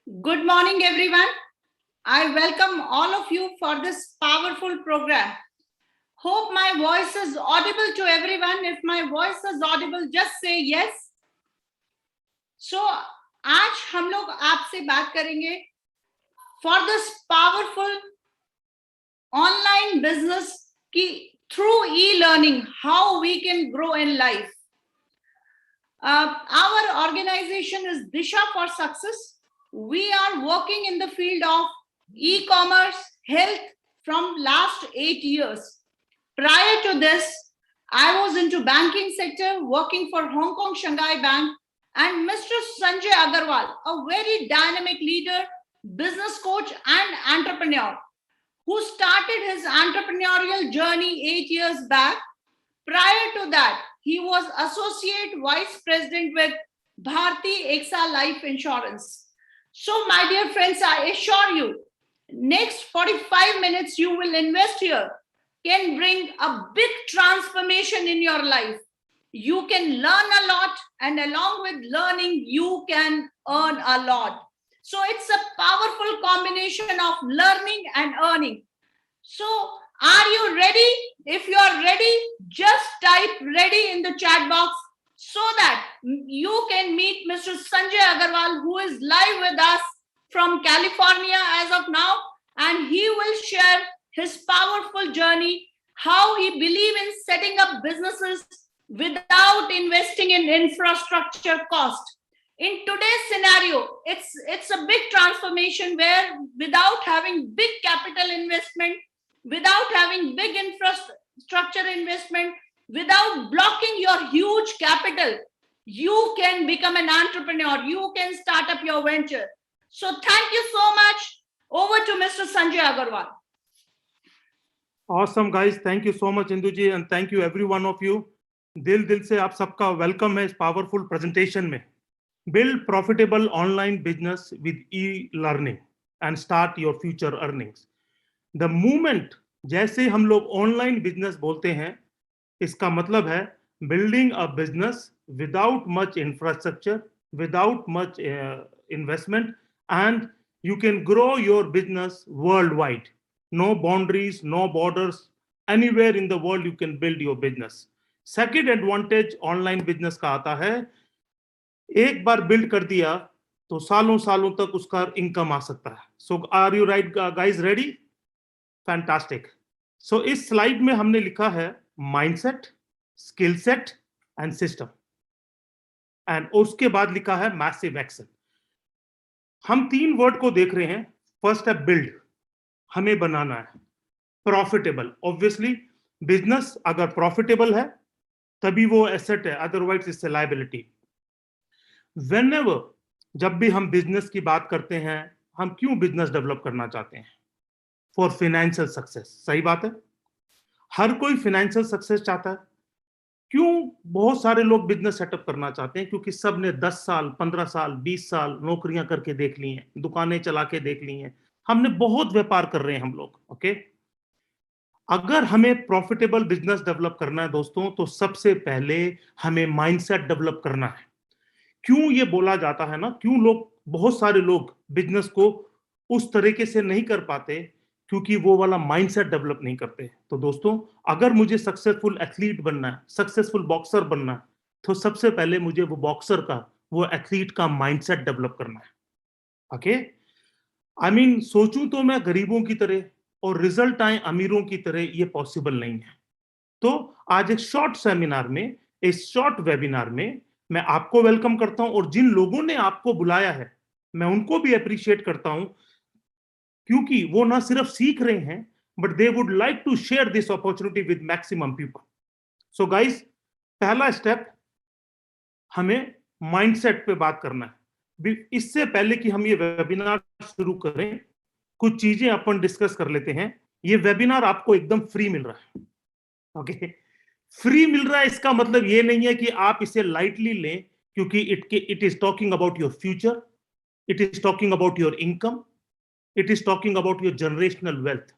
Good morning, everyone. I welcome all of you for this powerful program. Hope my voice is audible to everyone. If my voice is audible, just say yes. So, आज हम लोग आपसे बात करेंगे for this powerful online business की through e-learning, how we can grow in life. Our organization is Disha for Success. We are working in the field of e-commerce, health from last 8 years. Prior to this, I was into banking sector, working for Hong Kong Shanghai Bank, and Mr. Sanjay Agarwal, a very dynamic leader, business coach, and entrepreneur, who started his entrepreneurial journey 8 years back. Prior to that, he was associate vice president with Bharti Axa Life Insurance. So, my dear friends, I assure you, next 45 minutes you will invest here can bring a big transformation in your life. You can learn a lot, and along with learning, you can earn a lot. So, it's a powerful combination of learning and earning. So, are you ready? If you are ready, just type ready in the chat box so that you can meet Mr. Sanjay Agarwal, who is live with us from California as of now, and he will share his powerful journey, how he believes in setting up businesses without investing in infrastructure cost. In today's scenario, it's a big transformation where without having big capital investment, without having big infrastructure investment, without blocking your huge capital, you can become an entrepreneur. You can start up your venture. So thank you so much. Over to Mr. Sanjay Agarwal. Awesome, guys. Thank you so much, Indu ji, and thank you every one of you. दिल से आप सबका welcome है इस powerful presentation में. Build profitable online business with e-learning and start your future earnings. The moment जैसे हम लोग ऑनलाइन बिजनेस बोलते हैं, इसका मतलब है building a business without much infrastructure, without much investment, and you can grow your business worldwide. No boundaries, no borders. Anywhere in the world you can build your business. Second advantage online business का आता है, एक बार build कर दिया तो सालों सालों तक उसका इनकम आ सकता है. So are you right guys, ready? Fantastic. So इस स्लाइड में हमने लिखा है mindset, skill set and system, and उसके बाद लिखा है मैसिव एक्शन. हम तीन वर्ड को देख रहे हैं. फर्स्ट है बिल्ड, हमें बनाना है. प्रॉफिटेबल, ऑब्वियसली बिजनेस अगर प्रॉफिटेबल है तभी वो एसेट है, otherwise it's a liability. Whenever जब भी हम बिजनेस की बात करते हैं, हम क्यों बिजनेस डेवलप करना चाहते हैं? For financial success. सही बात है, हर कोई फाइनेंशियल सक्सेस चाहता है. क्यों बहुत सारे लोग बिजनेस सेटअप करना चाहते हैं? क्योंकि सब ने 10 साल 15 साल 20 साल नौकरियां करके देख ली हैं, दुकानें चला के देख ली हैं, हमने बहुत व्यापार कर रहे हैं हम लोग. ओके, अगर हमें प्रॉफिटेबल बिजनेस डेवलप करना है दोस्तों, तो सबसे पहले हमें माइंडसेट डेवलप करना है. क्यों ये बोला जाता है ना, क्यों लोग, बहुत सारे लोग बिजनेस को उस तरीके से नहीं कर पाते? क्योंकि वो वाला माइंडसेट डेवलप नहीं करते. तो दोस्तों, अगर मुझे सक्सेसफुल एथलीट बनना है, सक्सेसफुल बॉक्सर बनना है, तो सबसे पहले मुझे वो बॉक्सर का, वो एथलीट का माइंडसेट डेवलप करना है. ओके, आई मीन सोचूं तो मैं गरीबों की तरह और रिजल्ट आए अमीरों की तरह, ये पॉसिबल नहीं है. तो आज एक शॉर्ट सेमिनार में, इस शॉर्ट वेबिनार में मैं आपको वेलकम करता हूं, और जिन लोगों ने आपको बुलाया है मैं उनको भी अप्रिशिएट करता हूं, क्योंकि वो ना सिर्फ सीख रहे हैं, but they would like to share this opportunity with maximum people. So guys, पहला स्टेप, हमें माइंडसेट पे बात करना है. इससे पहले कि हम ये वेबिनार शुरू करें, कुछ चीजें अपन डिस्कस कर लेते हैं. ये वेबिनार आपको एकदम फ्री मिल रहा है. ओके, फ्री मिल रहा है इसका मतलब ये नहीं है कि आप इसे लाइटली लें, क्योंकि it is talking about your future, it is talking about your income, it is talking about your generational wealth.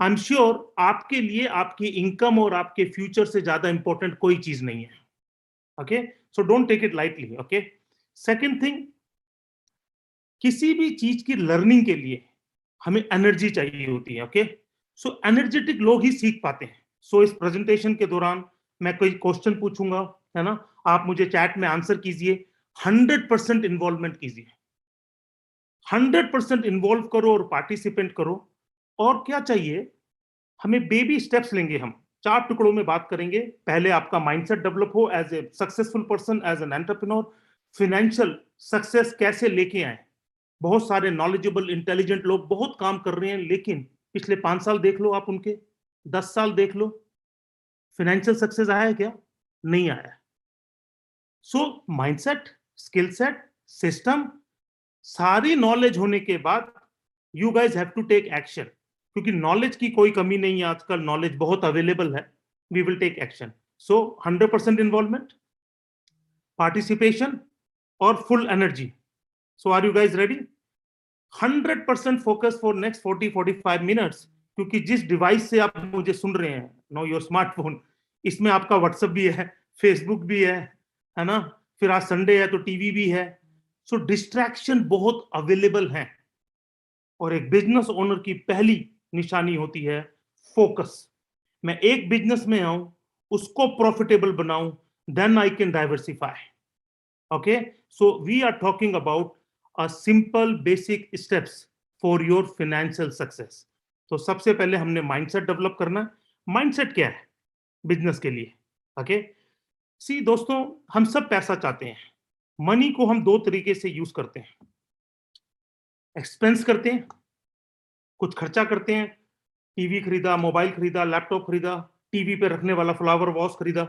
I am sure आपके लिए आपकी इनकम और आपके फ्यूचर से ज्यादा इंपॉर्टेंट कोई चीज नहीं है. Okay, so don't take it lightly. Okay, second thing, किसी भी चीज की लर्निंग के लिए हमें एनर्जी चाहिए होती है। ओके, सो एनर्जेटिक लोग ही सीख पाते हैं। सो इस प्रेजेंटेशन के दौरान मैं कोई क्वेश्चन पूछूंगा, है ना, आप मुझे चैट में आंसर कीजिए। 100% इन्वॉल्वमेंट कीजिए, 100% इन्वॉल्व करो और पार्टिसिपेंट करो। और क्या चाहिए, हमें बेबी स्टेप्स लेंगे, हम 4 टुकड़ों में बात करेंगे। पहले आपका माइंडसेट डेवलप हो as a successful person, as an entrepreneur. Financial success कैसे लेके आए। बहुत सारे नॉलेजेबल इंटेलिजेंट लोग बहुत काम कर रहे हैं, लेकिन पिछले 5 साल देख लो, आप उनके 10 साल देख लो, फाइनेंशियल सक्सेस आया है क्या? नहीं आया। So mindset, skill set, system, सारी नॉलेज होने के बाद you guys have to take action, क्योंकि नॉलेज की कोई कमी नहीं है, आजकल नॉलेज बहुत अवेलेबल है। We will take action. So 100% involvement, participation और full energy. So are you guys ready? 100% focus for next 40-45 minutes, क्योंकि जिस डिवाइस से आप मुझे सुन रहे हैं, नो योर स्मार्टफोन, इसमें आपका व्हाट्सएप भी है, फेसबुक भी है ना, फिर आज संडे है तो टीवी भी है। सो डिस्ट्रैक्शन बहुत अवेलेबल है, और एक बिजनेस ओनर की पहली निशानी होती है फोकस। मैं एक बिजनेस में आऊं, उसको प्रॉफिटेबल बनाऊं, then I can diversify. Okay, so we are talking about a simple basic steps for your financial success. तो सबसे पहले हमने माइंडसेट डेवलप करना है। माइंडसेट क्या है बिजनेस के लिए? ओके, सी दोस्तों, हम सब पैसा चाहते हैं। मनी को हम 2 तरीके से यूज करते हैं। एक्सपेंस करते हैं, कुछ खर्चा करते हैं, टीवी खरीदा, मोबाइल खरीदा, लैपटॉप खरीदा, टीवी पे रखने वाला फ्लावर वॉश खरीदा,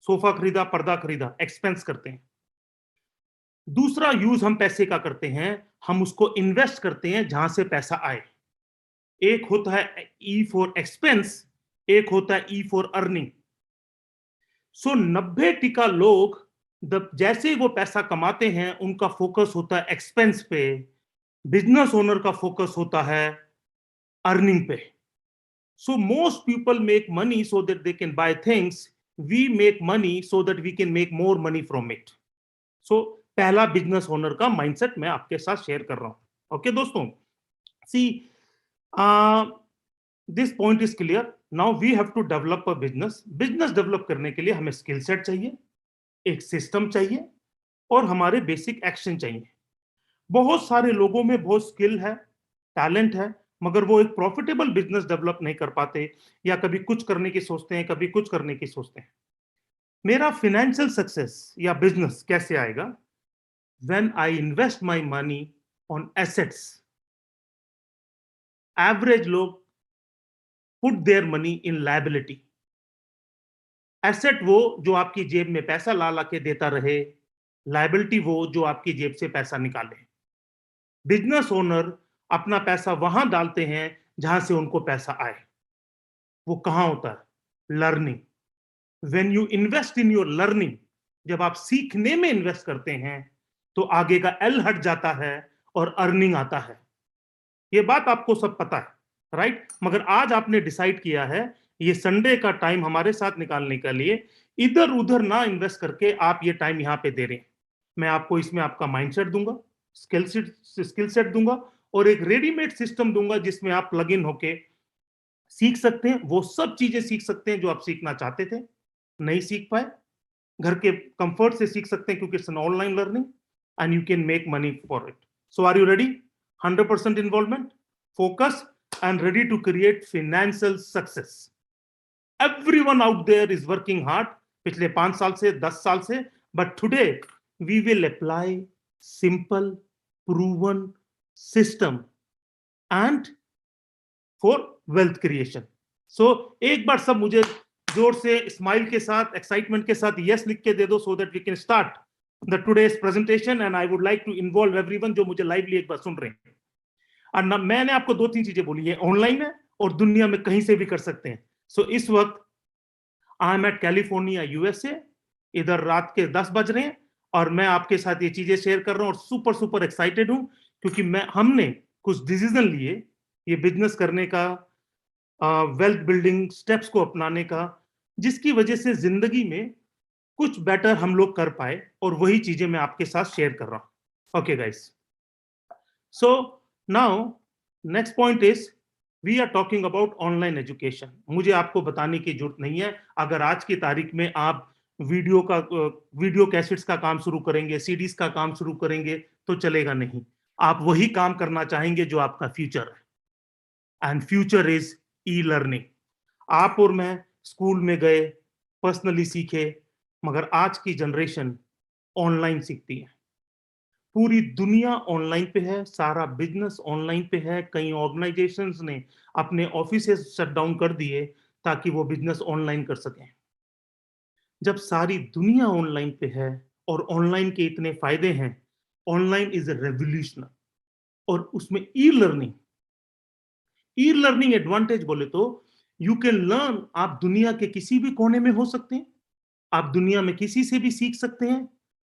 सोफा खरीदा, पर्दा खरीदा, एक्सपेंस करते हैं। दूसरा यूज हम पैसे का करते हैं, हम उसको इन्वेस्ट करते हैं जहां से पैसा आए। एक होता है ई फॉर एक्सपेंस, एक होता है ई फॉर अर्निंग। सो 90% लोग जैसे वो पैसा कमाते हैं, उनका फोकस होता है एक्सपेंस पे। बिजनेस ओनर का फोकस होता है अर्निंग पे। So most people make money so that they can buy things. We make money so that we can make more money from it. So पहला बिजनेस ओनर का mindset मैं आपके साथ share कर रहा हूं। ओके दोस्तों, see this point is clear. Now we have to develop a business. Business develop करने के लिए हमें स्किल सेट चाहिए, एक सिस्टम चाहिए, और हमारे बेसिक एक्शन चाहिए। बहुत सारे लोगों में बहुत स्किल है, टैलेंट है, मगर वो एक प्रॉफिटेबल बिजनेस डेवलप नहीं कर पाते, या कभी कुछ करने की सोचते हैं, कभी कुछ करने की सोचते हैं। मेरा फाइनेंशियल सक्सेस या बिजनेस कैसे आएगा? When I invest my money on assets. Average लोग put their money in liability. Asset वो जो आपकी जेब में पैसा ला ला के देता रहे, लायबिलिटी वो जो आपकी जेब से पैसा निकाले। बिजनेस ओनर अपना पैसा वहां डालते हैं जहां से उनको पैसा आए। वो कहां होता है? Learning. When you invest in your learning, जब आप सीखने में इन्वेस्ट करते हैं, तो आगे का एल हट जाता है और अर्निंग आता है। ये बात आपको सब पता है, राइट? मगर आज आपने डिसाइड किया है ये संडे का टाइम हमारे साथ निकालने के लिए इधर उधर ना इन्वेस्ट करके आप ये टाइम यहां पे दे रहे हैं। मैं आपको इसमें आपका माइंडसेट दूंगा, स्किल सेट दूंगा, और एक रेडीमेड सिस्टम दूंगा जिसमें आप प्लग इन होके सीख सकते हैं। वो सब चीजें सीख सकते हैं जो आप सीखना चाहते थे, नहीं सीख पाए। घर के कंफर्ट से सीख सकते हैं, क्योंकि it's an online learning and you can make money for it. So are you ready? 100% involvement, focus, and ready to create financial success. Everyone out there is working hard, पिछले 5 साल से, 10 साल से, but today we will apply simple proven system and for wealth creation. सो एक बार सब मुझे जोर से स्माइल के साथ, एक्साइटमेंट के साथ यस लिख के दे दो, so that we can start the today's presentation. And I would like to involve everyone जो मुझे लाइवली एक बार सुन रहे हैं। और मैंने आपको 2-3 चीजें बोली है, ऑनलाइन है और दुनिया में कहीं से भी कर सकते हैं। सो इस वक्त I am at California, USA. इधर रात के 10 बज रहे हैं और मैं आपके साथ ये चीजें शेयर कर रहा हूं, और सुपर सुपर एक्साइटेड हूं, क्योंकि हमने कुछ डिसीजन लिए ये बिजनेस करने का, वेल्थ बिल्डिंग स्टेप्स को अपनाने का, जिसकी वजह से जिंदगी में कुछ बेटर हम लोग कर पाए, और वही चीजें मैं आपके साथ शेयर कर रहा हूं। Okay guys, So now next point is we are talking about online education. मुझे आपको बताने की जरूरत नहीं है, अगर आज की तारीख में आप वीडियो कैसेट्स का काम शुरू करेंगे, सीडीज का काम शुरू करेंगे तो चलेगा नहीं। आप वही काम करना चाहेंगे जो आपका फ्यूचर है, and future is e learning. आप और मैं स्कूल में गए, पर्सनली सीखे, मगर आज की जनरेशन ऑनलाइन सीखती है। पूरी दुनिया ऑनलाइन पे है, सारा बिजनेस ऑनलाइन पे है। कई ऑर्गेनाइजेशंस ने अपने ऑफिसेस शट डाउन कर दिए ताकि वो बिजनेस ऑनलाइन कर सकें। जब सारी दुनिया ऑनलाइन पे है और ऑनलाइन के इतने फायदे हैं, ऑनलाइन इज ए रेवोल्यूशन। और उसमें ई लर्निंग एडवांटेज बोले तो यू कैन लर्न, आप दुनिया के किसी भी कोने में हो सकते हैं, आप दुनिया में किसी से भी सीख सकते हैं,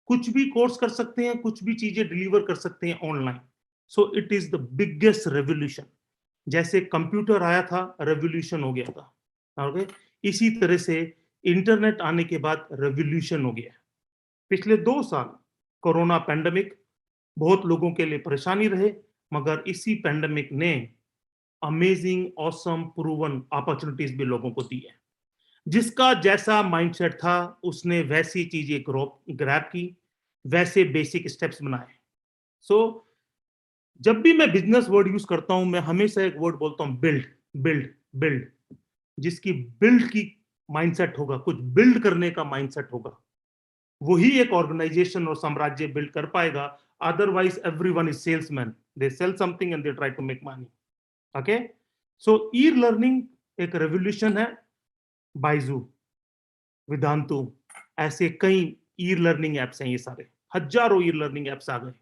कुछ भी कोर्स कर सकते हैं, कुछ भी चीजें डिलीवर कर सकते हैं online. So it is the biggest revolution. जैसे कंप्यूटर आया था, रेवोल्यूशन हो गया था, ओके। इसी तरह से इंटरनेट आने के बाद रेवोल्यूशन हो गया। पिछले 2 साल कोरोना पैंडेमिक बहुत लोगों के लिए परेशानी रहे, मगर इसी पैंडेमिक ने अमेजिंग, ऑसम, प्रूवन अपॉर्चुनिटीज भी लोगों को दी है। जिसका जैसा माइंडसेट था उसने वैसी चीजें ग्रैब की, वैसे बेसिक स्टेप्स बनाए। सो जब भी मैं बिजनेस वर्ड यूज करता हूं, मैं हमेशा एक वर्ड बोलता हूं, बिल्ड बिल्ड बिल्ड। जिसकी बिल्ड की माइंडसेट होगा, कुछ बिल्ड करने का माइंडसेट होगा, वही एक ऑर्गेनाइजेशन और साम्राज्य बिल्ड कर पाएगा। Otherwise everyone is salesman, they sell something and they try to make money. Okay, so e learning एक रेवोल्यूशन है। बाइजू, वेदांतु, ऐसे कई ई लर्निंग एप्स हैं, ये सारे हजारों ई लर्निंग एप्स आ गए।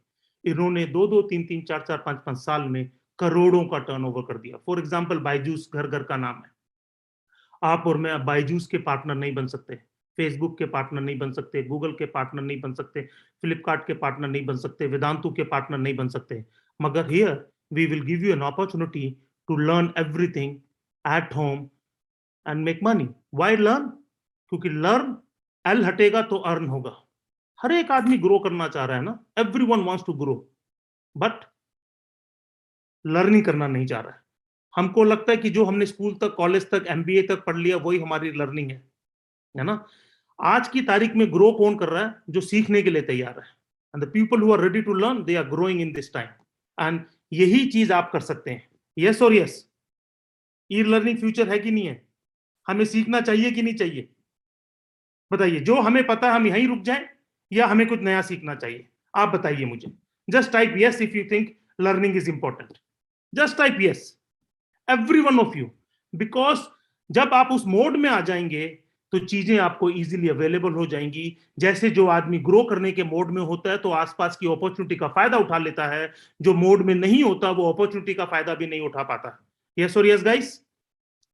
इन्होंने 2-2, 3-3, 4-4, 5-5 साल में करोड़ों का टर्नओवर कर दिया। फॉर एग्जांपल बायजूस घर घर का नाम है। आप और मैं बायजूस के पार्टनर नहीं बन सकते, फेसबुक के पार्टनर नहीं बन सकते, गूगल के पार्टनर नहीं बन सकते, फ्लिपकार्ट के पार्टनर नहीं बन सकते, वेदांतु के पार्टनर नहीं बन सकते। मगर here we will give you an opportunity to learn everything at home and make money. Why learn? क्योंकि लर्न, एल हटेगा तो अर्न होगा। हर एक आदमी ग्रो करना चाह रहा है ना, everyone wants to grow, but learning करना नहीं चाह रहा है। हमको लगता है कि जो हमने स्कूल तक, कॉलेज तक, एमबीए तक पढ़ लिया वही हमारी लर्निंग है ना। आज की तारीख में ग्रो कौन कर रहा है? जो सीखने के लिए तैयार है। And the people who are ready to learn, they are growing in this time. And यही चीज आप कर सकते हैं। यस और यस, ई लर्निंग फ्यूचर है कि नहीं है? हमें सीखना चाहिए कि नहीं चाहिए? बताइए। जो हमें पता है हम यहीं रुक जाएं या हमें कुछ नया सीखना चाहिए? आप बताइए मुझे। Just type yes if you think learning is important. Just type yes, every one of you. Because जब आप उस मोड में आ जाएंगे तो चीजें आपको इजीली अवेलेबल हो जाएंगी। जैसे जो आदमी ग्रो करने के मोड में होता है तो आसपास की अपॉर्चुनिटी का फायदा उठा लेता है, जो मोड में नहीं होता वो अपॉर्चुनिटी का फायदा भी नहीं उठा पाता। यस और yes guys.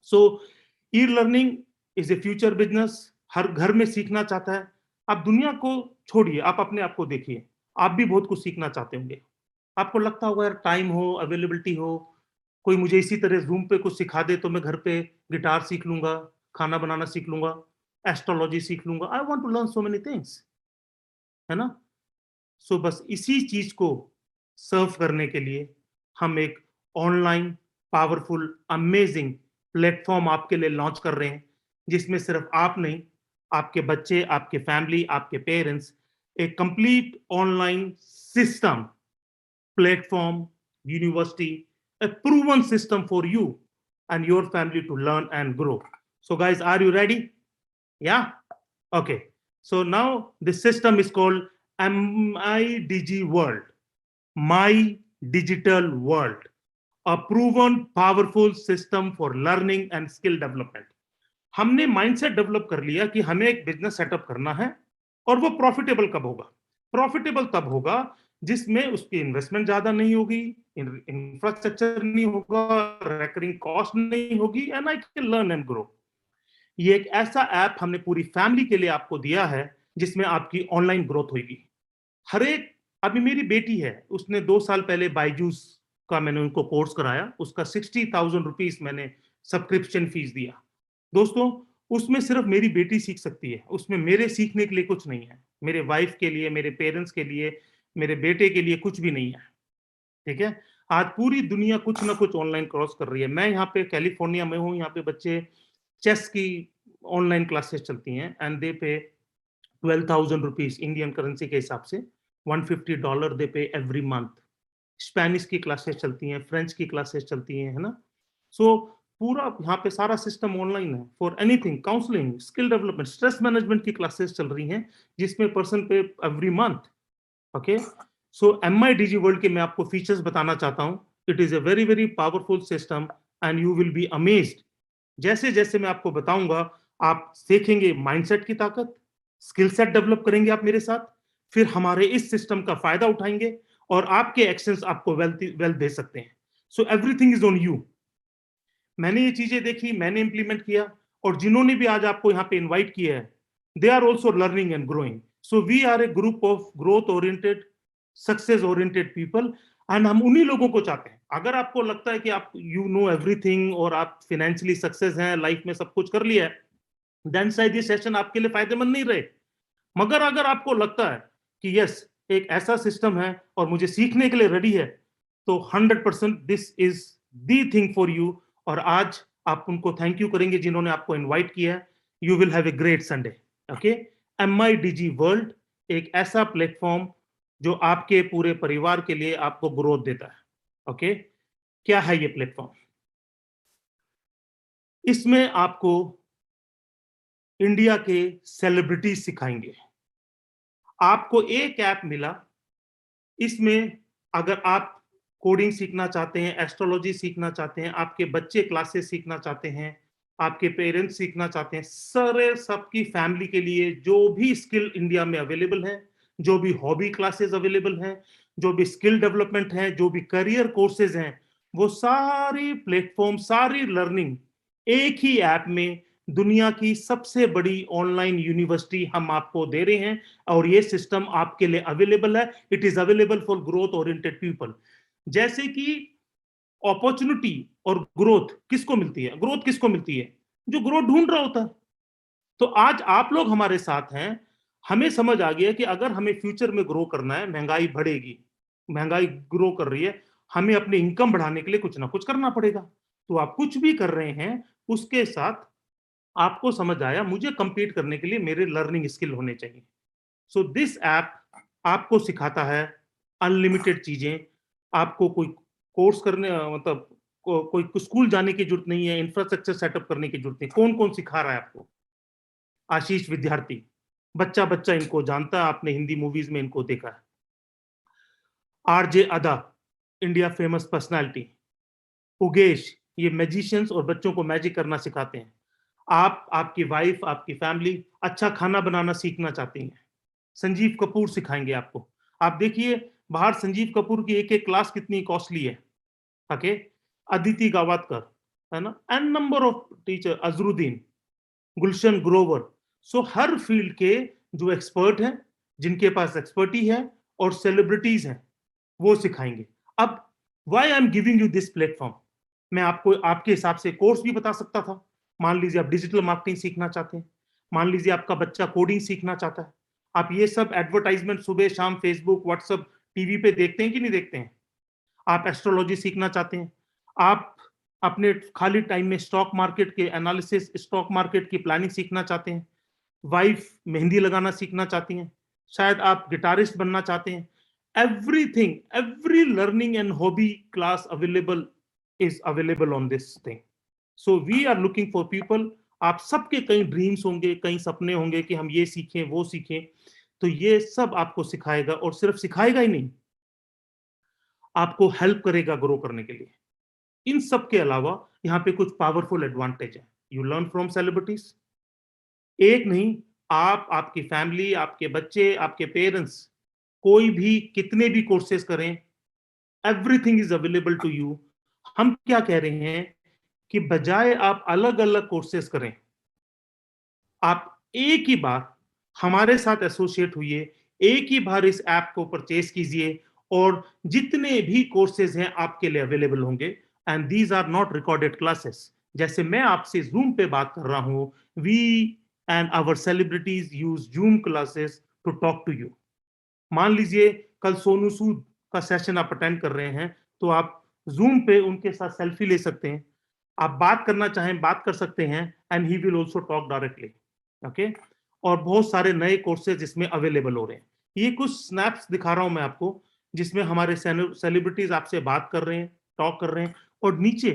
So e learning is a future business. हर घर में सीखना चाहता है। आप दुनिया को छोड़िए, आप अपने आप को देखिए। आप भी बहुत कुछ सीखना चाहते होंगे। आपको लगता होगा यार टाइम हो, अवेलेबिलिटी हो, कोई मुझे इसी तरह जूम पे कुछ सिखा दे तो मैं घर पे गिटार सीख लूंगा, खाना बनाना सीख लूंगा, एस्ट्रोलॉजी सीख लूंगा। I want to learn so many things, है ना। सो बस इसी चीज को सर्व करने के लिए हम एक ऑनलाइन पावरफुल अमेजिंग प्लेटफॉर्म आपके लिए लॉन्च कर रहे हैं, जिसमें सिर्फ आप नहीं, आपके बच्चे, आपके फैमिली, आपके पेरेंट्स, एक complete online system, platform, university, a proven system for you and your family to learn and grow. So guys, are you ready? Yeah? Okay. So now the system is called MIDG World, My Digital World, a proven powerful system for learning and skill development. हमने mindset develop कर लिया कि हमें एक business setup करना है, और वो प्रॉफिटेबल कब होगा? प्रॉफिटेबल तब होगा जिसमें उसकी इन्वेस्टमेंट ज्यादा नहीं होगी, इंफ्रास्ट्रक्चर नहीं होगा, रेकरिंग कॉस्ट नहीं होगी, and I can learn and grow. ये एक ऐसा ऐप हमने पूरी फैमिली के लिए आपको दिया है जिसमें आपकी ऑनलाइन ग्रोथ होगी। हर एक, अभी मेरी बेटी है, उसने 2 साल पहले बायजूस का मैंने उनको कोर्स कराया, उसका 60,000 रुपीज मैंने सब्सक्रिप्शन फीस दिया। दोस्तों, उसमें सिर्फ मेरी बेटी सीख सकती है, उसमें मेरे सीखने के लिए कुछ नहीं है, मेरे वाइफ के लिए, मेरे पेरेंट्स के लिए, मेरे बेटे के लिए कुछ भी नहीं है। ठीक है, आज पूरी दुनिया कुछ ना कुछ ऑनलाइन क्रॉस कर रही है। मैं यहाँ पे कैलिफोर्निया में हूँ, यहाँ पे बच्चे चेस की ऑनलाइन क्लासेस चलती हैं एंड दे पे 12,000 रुपीज इंडियन करेंसी के हिसाब से, $150 दे पे एवरी मंथ। स्पेनिश की क्लासेस चलती हैं, फ्रेंच की क्लासेस चलती हैं, है ना। सो पूरा यहाँ पे सारा सिस्टम ऑनलाइन है for anything, counselling, skill development, stress management की क्लासेस चल रही हैं जिसमें पर्सन पे एवरी मंथ। ओके, सो MIDG वर्ल्ड के मैं आपको फीचर्स बताना चाहता हूँ। It is a very very powerful system and you will be amazed. जैसे जैसे मैं आपको बताऊंगा आप सीखेंगे माइंडसेट की ताकत, स्किल सेट डेवलप करेंगे आप मेरे साथ, फिर हमारे इस सिस्टम का फायदा उठाएंगे और आपके एक्शंस आपको वेल्थ दे सकते हैं। So everything is on you. मैंने ये चीजें देखी, मैंने इंप्लीमेंट किया, और जिन्होंने भी आज आपको यहाँ पे इनवाइट किया है, they are also learning and growing. So we are a group of growth oriented, success oriented people, and हम उन्हीं लोगों को चाहते हैं। अगर आपको लगता है कि आप यू नो एवरीथिंग और आप फाइनेंशियली सक्सेस हैं, लाइफ में सब कुछ कर लिया है, देन शायद ये सेशन आपके लिए फायदेमंद नहीं रहे। मगर अगर आपको लगता है कि यस, एक ऐसा सिस्टम है और मुझे सीखने के लिए रेडी है, तो 100% this is the thing for you. और आज आप उनको थैंक यू करेंगे जिन्होंने आपको इनवाइट किया है। You will have a great Sunday. Okay, MIDG world एक ऐसा प्लेटफॉर्म जो आपके पूरे परिवार के लिए आपको ग्रोथ देता है। ओके, क्या है ये प्लेटफॉर्म? इसमें आपको इंडिया के सेलिब्रिटीज सिखाएंगे। आपको एक ऐप मिला, इसमें अगर आप कोडिंग सीखना चाहते हैं, एस्ट्रोलॉजी सीखना चाहते हैं, आपके बच्चे क्लासेस सीखना चाहते हैं, आपके पेरेंट्स सीखना चाहते हैं, सारे सबकी फैमिली के लिए जो भी स्किल इंडिया में अवेलेबल है, जो भी हॉबी क्लासेस अवेलेबल हैं, जो भी स्किल डेवलपमेंट है, जो भी करियर कोर्सेज हैं, वो सारी प्लेटफॉर्म, सारी लर्निंग एक ही ऐप में, दुनिया की सबसे बड़ी ऑनलाइन यूनिवर्सिटी हम आपको दे रहे हैं। और ये सिस्टम आपके लिए अवेलेबल है। It is available for growth oriented people. जैसे कि अपॉर्चुनिटी और ग्रोथ किसको मिलती है? ग्रोथ किसको मिलती है? जो ग्रोथ ढूंढ रहा होता है। तो आज आप लोग हमारे साथ हैं। हमें समझ आ गया कि अगर हमें फ्यूचर में ग्रो करना है, महंगाई बढ़ेगी, महंगाई ग्रो कर रही है, हमें अपनी इनकम बढ़ाने के लिए कुछ ना कुछ करना पड़ेगा। तो आप कुछ भी कर रहे हैं, उसके साथ आपको समझ आया मुझे compete करने के लिए मेरे लर्निंग स्किल होने चाहिए। सो दिस ऐप आपको सिखाता है अनलिमिटेड चीजें। आपको कोई कोर्स करने मतलब कोई स्कूल जाने की जरूरत नहीं है, इंफ्रास्ट्रक्चर सेटअप करने की जरूरत नहीं। कौन कौन सिखा रहा है आपको? आशीष विद्यार्थी, बच्चा बच्चा इनको जानता है, आपने हिंदी मूवीज में इनको देखा है। RJ अदा, इंडिया फेमस पर्सनालिटी। उगेश, ये मैजिशियंस और बच्चों को मैजिक करना सिखाते हैं। आप, आपकी वाइफ, आपकी फैमिली अच्छा खाना बनाना सीखना चाहती हैं, संजीव कपूर सिखाएंगे आपको। आप देखिए बाहर संजीव कपूर की एक एक क्लास कितनी कॉस्टली है। ओके, अदिति गावस्कर, है ना, an number of teacher, Azharuddin, Gulshan Grover. So हर फील्ड के जो एक्सपर्ट हैं, जिनके पास एक्सपर्टी है, और सेलिब्रिटीज हैं, वो सिखाएंगे। अब why I am giving you this platform, मैं आपको आपके हिसाब से कोर्स भी बता सकता था। मान लीजिए आप डिजिटल मार्केटिंग सीखना चाहते हैं, मान लीजिए आपका बच्चा कोडिंग सीखना चाहता है, आप ये सब एडवर्टाइजमेंट सुबह शाम फेसबुक, व्हाट्सएप, टीवी पे देखते हैं कि नहीं देखते हैं? आप एस्ट्रोलॉजी सीखना चाहते हैं, आप अपने खाली टाइम में स्टॉक मार्केट के एनालिसिस, स्टॉक मार्केट की प्लानिंग सीखना चाहते हैं, वाइफ मेहंदी लगाना सीखना चाहती हैं, शायद आप गिटारिस्ट बनना चाहते हैं। Everything, every learning and hobby class available is available on this thing. So we are looking for people. आप सबके कई ड्रीम्स होंगे, कई सपने होंगे कि हम ये सीखें, वो सीखें, तो ये सब आपको सिखाएगा, और सिर्फ सिखाएगा ही नहीं, आपको हेल्प करेगा ग्रो करने के लिए। इन सब के अलावा यहाँ पे कुछ पावरफुल एडवांटेज है। You learn from celebrities. एक नहीं, आप, आपकी फैमिली, आपके बच्चे, आपके पेरेंट्स, कोई भी कितने भी कोर्सेज करें, everything is available to you. हम क्या कह रहे हैं कि बजाय आप अलग अलग कोर्सेज करें, आप एक ही बार हमारे साथ एसोसिएट हुई, एक ही बार इस ऐप को परचेज कीजिए, और जितने भी कोर्सेज हैं आपके लिए अवेलेबल होंगे। And these are not recorded classes. जैसे मैं आपसे जूम पे बात कर रहा हूं, we and our celebrities use Zoom classes to talk to you. मान लीजिए कल सोनू सूद का सेशन आप अटेंड कर रहे हैं तो आप जूम पे उनके साथ सेल्फी ले सकते हैं, आप बात करना चाहें बात कर सकते हैं, and he will also talk directly. Okay, और बहुत सारे नए कोर्सेज इसमें अवेलेबल हो रहे हैं। ये कुछ स्नैप्स दिखा रहा हूं मैं आपको, जिसमें हमारे सेलिब्रिटीज आपसे बात कर रहे हैं, टॉक कर रहे हैं, और नीचे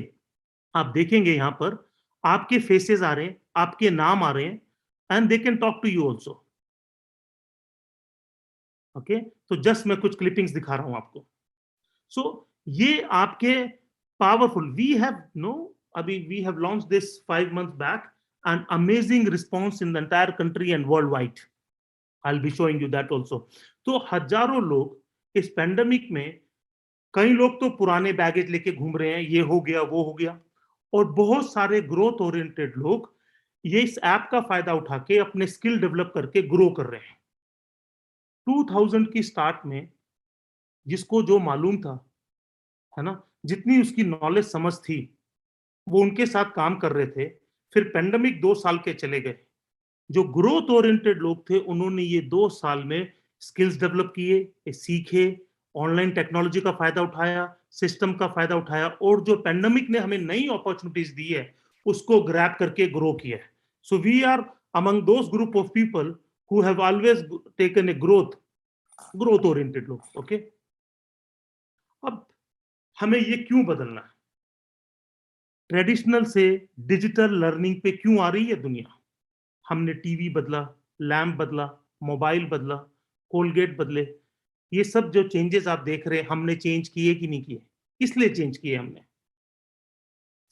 आप देखेंगे यहाँ पर आपके फेसेस आ रहे हैं, आपके नाम आ रहे हैं, and they can talk to you also. Okay, तो जस्ट मैं कुछ क्लिपिंग्स दिखा रहा हूं आपको। सो ये आपके पावरफुल, वी हैव नो अभी we have launch this 5 months back, an amazing response in the entire country and world wide. I will be showing you that also. तो हजारों लोग इस पेंडेमिक में, कई लोग तो पुराने बैगेज लेके घूम रहे हैं, ये हो गया वो हो गया, और बहुत सारे ग्रोथ ओरिएंटेड लोग ये इस ऐप का फायदा उठा के अपने स्किल डेवलप करके ग्रो कर रहे हैं। 2000 की स्टार्ट में जिसको जो मालूम था, है ना, जितनी उसकी नॉलेज समझ थी, वो उनके साथ काम कर रहे थे। फिर पेंडेमिक 2 साल के चले गए, जो ग्रोथ ओरिएंटेड लोग थे उन्होंने ये 2 साल में स्किल्स डेवलप किए, सीखे, ऑनलाइन टेक्नोलॉजी का फायदा उठाया, सिस्टम का फायदा उठाया, और जो पेंडेमिक ने हमें नई अपॉर्चुनिटीज दी है उसको ग्रैब करके ग्रो किया है। So we are among those group of people who have always taken a growth oriented लोग। ओके, अब हमें ये क्यों बदलना है? ट्रेडिशनल से डिजिटल लर्निंग पे क्यों आ रही है दुनिया? हमने टीवी बदला, लैंप बदला, मोबाइल बदला, कोलगेट बदले, ये सब जो चेंजेस आप देख रहे हैं हमने चेंज किए कि नहीं किए? किस लिए चेंज किए हमने?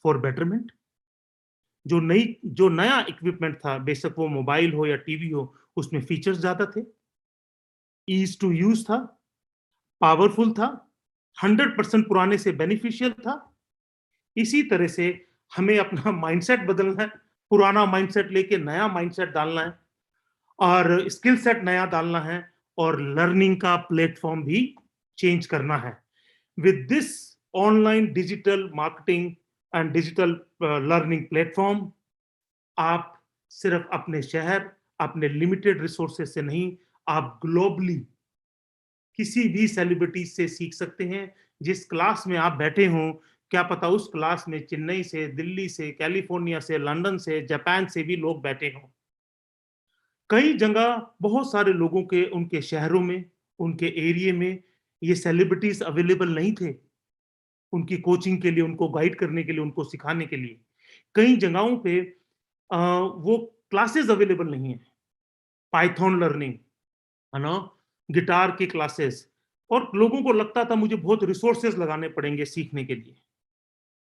For betterment. जो नया इक्विपमेंट था, बेशक वो मोबाइल हो या टीवी हो, उसमें फीचर्स ज्यादा थे, ईज टू यूज था, पावरफुल था, 100% पुराने से बेनिफिशियल था। इसी तरह से हमें अपना माइंडसेट बदलना है, पुराना माइंडसेट लेके नया माइंडसेट डालना है, और स्किल सेट नया डालना है, और लर्निंग का प्लेटफॉर्म भी चेंज करना है। With this online digital marketing and digital learning platform, आप सिर्फ अपने शहर, अपने लिमिटेड रिसोर्सेज से नहीं, आप ग्लोबली किसी भी सेलिब्रिटी से सीख सकते हैं। जिस क्लास में आप बैठे हों, क्या पता उस क्लास में चेन्नई से, दिल्ली से, कैलिफोर्निया से, लंदन से, जापान से भी लोग बैठे हों। कई जगह बहुत सारे लोगों के उनके शहरों में, उनके एरिया में ये सेलिब्रिटीज अवेलेबल नहीं थे उनकी कोचिंग के लिए, उनको गाइड करने के लिए, उनको सिखाने के लिए। कई जगहों पे वो क्लासेस अवेलेबल नहीं है, पाइथन लर्निंग, है ना, गिटार की क्लासेस, और लोगों को लगता था मुझे बहुत रिसोर्सेज लगाने पड़ेंगे सीखने के लिए।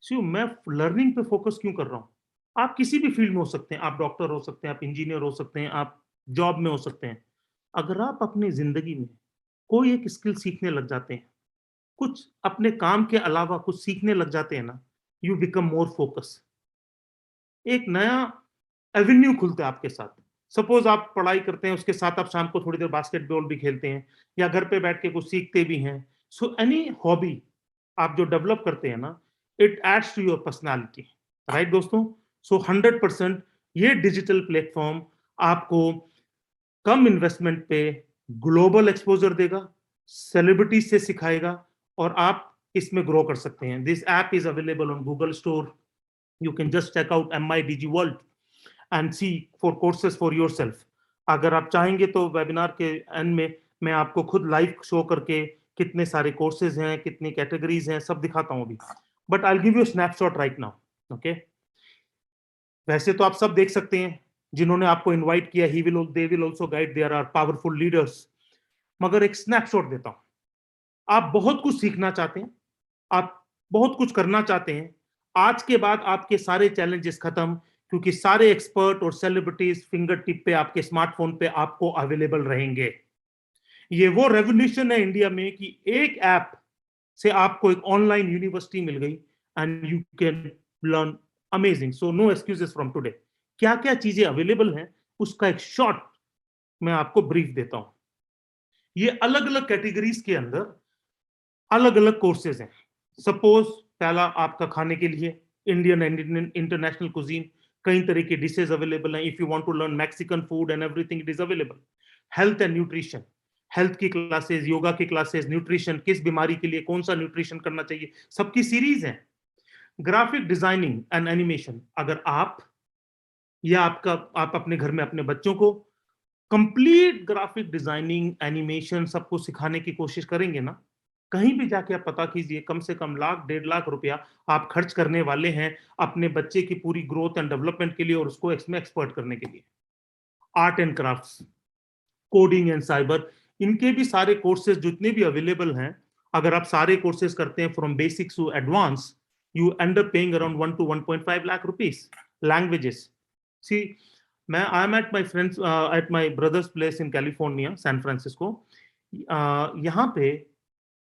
सो मैं लर्निंग पे फोकस क्यों कर रहा हूँ? आप किसी भी फील्ड में हो सकते हैं, आप डॉक्टर हो सकते हैं, आप इंजीनियर हो सकते हैं, आप जॉब में हो सकते हैं। अगर आप अपनी जिंदगी में कोई एक स्किल सीखने लग जाते हैं, कुछ अपने काम के अलावा कुछ सीखने लग जाते हैं ना, यू बिकम मोर फोकस। एक नया एवेन्यू खुलता है आपके साथ। सपोज आप पढ़ाई करते हैं, उसके साथ आप शाम को थोड़ी देर बास्केटबॉल भी खेलते हैं, या घर पे बैठ के कुछ सीखते भी हैं। सो एनी हॉबी आप जो डेवलप करते हैं ना, it adds to your personality, right दोस्तों? सो 100% ये डिजिटल प्लेटफॉर्म आपको कम इन्वेस्टमेंट पे ग्लोबल एक्सपोजर देगा, सेलिब्रिटी से सिखाएगा, और आप इसमें ग्रो कर सकते हैं। This app is available on Google store. You can just check out MIDG World and see for courses for yourself. अगर आप चाहेंगे तो वेबिनार के एंड में मैं आपको खुद लाइव शो करके कितने सारे कोर्सेज हैं, कितनी कैटेगरीज हैं, सब दिखाता हूँ अभी। But I will give you snapshot right now. Okay, वैसे तो आप सब देख सकते हैं, जिन्होंने आपको इनवाइट किया, they will also guide, there are powerful leaders. मगर एक स्नैपशॉट देता हूँ। आप बहुत कुछ सीखना चाहते हैं, आप बहुत कुछ करना चाहते हैं, आज के बाद आपके सारे चैलेंजेस खत्म, क्योंकि सारे एक्सपर्ट और सेलिब्रिटीज फिंगर टिप पे आपके स्मार्टफोन पे आपको अवेलेबल रहेंगे। ये वो रेवोल्यूशन है इंडिया में कि एक ऐप से आपको एक ऑनलाइन यूनिवर्सिटी मिल गई, and you can learn amazing. So no excuses from today. क्या क्या चीजें अवेलेबल हैं उसका एक शॉर्ट मैं आपको ब्रीफ देता हूं। ये अलग अलग कैटेगरीज के अंदर अलग अलग कोर्सेज हैं। सपोज पहला आपका खाने के लिए इंडियन एंड इंटरनेशनल कुजीन, कई तरह की डिशेज अवेलेबल हैं। If you want to learn Mexican food and everything, it is available. Health and nutrition, health की क्लासेस, योगा की क्लासेस, न्यूट्रिशन, किस बीमारी के लिए कौन सा न्यूट्रिशन करना चाहिए, सबकी सीरीज है। ग्राफिक डिजाइनिंग एंड एनिमेशन, अगर आप या आप अपने घर में अपने बच्चों को कंप्लीट ग्राफिक डिजाइनिंग एनिमेशन सबको सिखाने की कोशिश करेंगे ना, कहीं भी जाके आप पता कीजिए कम से कम लाख 1.5 लाख रुपया आप खर्च करने वाले हैं अपने बच्चे की पूरी ग्रोथ एंड डेवलपमेंट के लिए और उसको इसमें एक्सपर्ट करने के लिए। Art and crafts, coding and cyber, इनके भी सारे कोर्सेज जितने भी अवेलेबल हैं, अगर आप सारे कोर्सेज करते हैं from basics to advance, you end up paying around 1 to 1.5 lakh rupees. Languages, see, I am at my friends at my brother's place in California, San Francisco. यहाँ पे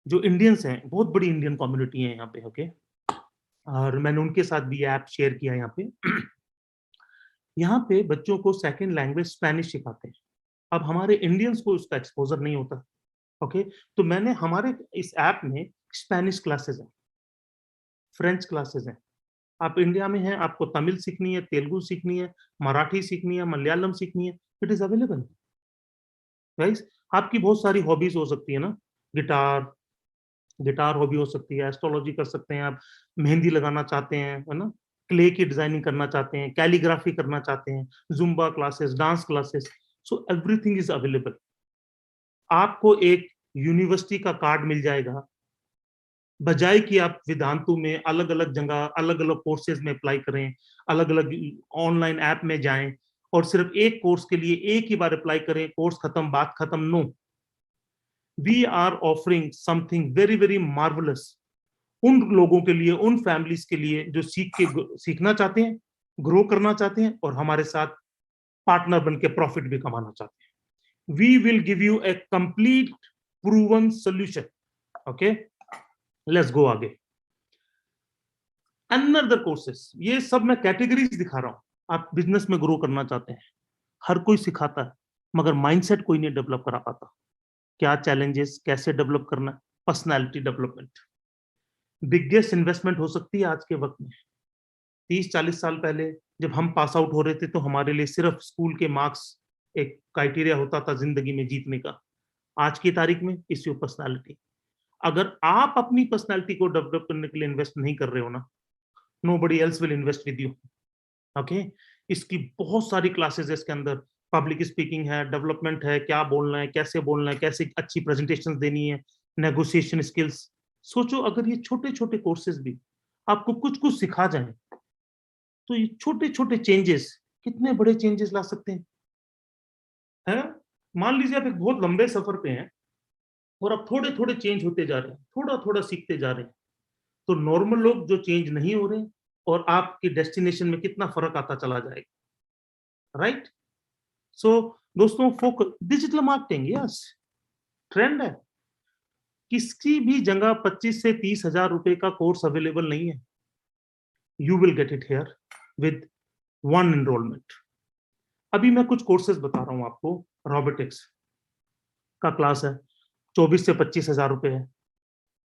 जो इंडियंस हैं, बहुत बड़ी इंडियन कम्युनिटी है यहाँ पे, ओके, और मैंने उनके साथ भी ऐप शेयर किया यहाँ पे। यहाँ पे बच्चों को सेकंड लैंग्वेज स्पेनिश सिखाते हैं। अब हमारे इंडियंस को उसका एक्सपोजर नहीं होता, ओके, तो मैंने हमारे इस ऐप में स्पेनिश क्लासेस हैं, फ्रेंच क्लासेस हैं। आप इंडिया में हैं, आपको तमिल सीखनी है, तेलुगु सीखनी है, मराठी सीखनी है, मलयालम सीखनी है, इट इज अवेलेबल गाइस। आपकी बहुत सारी हॉबीज हो सकती है ना, गिटार हॉबी हो सकती है, एस्ट्रोलॉजी कर सकते हैं आप, मेहंदी लगाना चाहते हैं, है ना, क्ले की डिजाइनिंग करना चाहते हैं, कैलीग्राफी करना चाहते हैं, Zumba classes, dance classes, so everything is available. आपको एक यूनिवर्सिटी का कार्ड मिल जाएगा, बजाय कि आप वेदांतु में अलग अलग जगह अलग अलग कोर्सेज में अप्लाई करें, अलग अलग ऑनलाइन ऐप में जाएं और सिर्फ एक कोर्स के लिए एक ही बार अप्लाई करें, कोर्स खत्म, बात खत्म। No, we are offering something very very marvelous उन लोगों के लिए, उन फैमिलीज के लिए जो सीखना चाहते हैं, ग्रो करना चाहते हैं और हमारे साथ पार्टनर बन के प्रॉफिट भी कमाना चाहते हैं। We will give you a complete proven solution, okay. Let's go आगे। अनदर कोर्सेस, ये सब मैं कैटेगरीज दिखा रहा हूं। आप बिजनेस में ग्रो करना चाहते हैं, हर कोई सिखाता है, मगर माइंडसेट कोई नहीं डेवलप करा पाता। क्या चैलेंजेस, कैसे डेवलप करना, पर्सनालिटी डेवलपमेंट। बिगेस्ट इन्वेस्टमेंट हो सकती है आज के वक्त में। 30-40 साल पहले जब हम पास आउट हो रहे थे तो हमारे लिए सिर्फ स्कूल के मार्क्स एक क्राइटेरिया होता था जिंदगी में जीतने का। आज की तारीख में इस योर पर्सनालिटी। अगर आप अपनी पर्सनालिटी को डेवलप करने के लिए इन्वेस्ट नहीं कर रहे हो ना, nobody else will invest with you, okay? इसकी बहुत सारी क्लासेस है इसके अंदर, पब्लिक स्पीकिंग है, डेवलपमेंट है, क्या बोलना है, कैसे बोलना है, कैसे अच्छी प्रेजेंटेशन देनी है, नेगोशिएशन स्किल्स। सोचो अगर ये छोटे छोटे कोर्सेज भी आपको कुछ कुछ सिखा जाएं तो ये छोटे छोटे चेंजेस कितने बड़े चेंजेस ला सकते हैं, है? मान लीजिए आप एक बहुत लंबे सफर पे हैं और आप थोड़े थोड़े चेंज होते जा रहे हैं, थोड़ा थोड़ा सीखते जा रहे हैं, तो नॉर्मल लोग जो चेंज नहीं हो रहे और आपकी डेस्टिनेशन में कितना फर्क आता चला जाएगा, राइट? सो दोस्तों, focus, digital marketing, yes, trend है। किसी भी जगह 25 से 30 हजार रुपए का कोर्स अवेलेबल नहीं है। You will get it here with one enrolment. अभी मैं कुछ कोर्सेज बता रहा हूं आपको। रोबोटिक्स का क्लास है, 24 से 25 हजार रुपए है।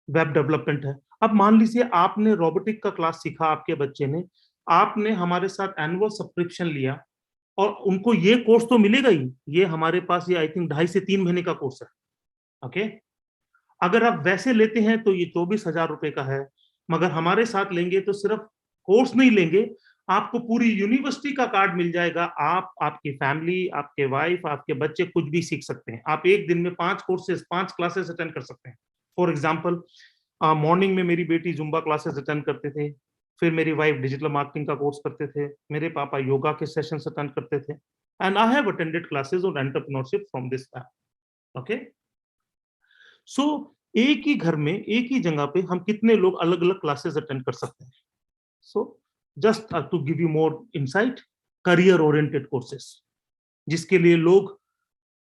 वेब डेवलपमेंट है। अब मान लीजिए आपने रोबोटिक का क्लास सीखा, आपके बच्चे ने, आपने हमारे साथ एनुअल सब्सक्रिप्शन लिया और उनको ये कोर्स तो मिलेगा ही। ये हमारे पास ये आई थिंक 2.5 से 3 महीने का कोर्स है, ओके। अगर आप वैसे लेते हैं तो ये 24 हजार रुपए का है, मगर हमारे साथ लेंगे तो सिर्फ कोर्स नहीं लेंगे, आपको पूरी यूनिवर्सिटी का कार्ड मिल जाएगा। आप, आपकी फैमिली, आपके वाइफ, आपके बच्चे कुछ भी सीख सकते हैं। आप एक दिन में 5 कोर्सेज, 5 क्लासेस अटेंड कर सकते हैं। फॉर एग्जाम्पल, मॉर्निंग में मेरी बेटी जुम्बा क्लासेस अटेंड करते थे, फिर मेरी वाइफ डिजिटल मार्केटिंग का कोर्स करते थे, मेरे पापा योगा के सेशंस अटेंड करते थे, and I have attended classes on entrepreneurship from this app, okay. So एक ही घर में, एक ही जगह पे हम कितने लोग अलग अलग क्लासेस अटेंड कर सकते हैं। So just to give you more insight, career oriented courses जिसके लिए लोग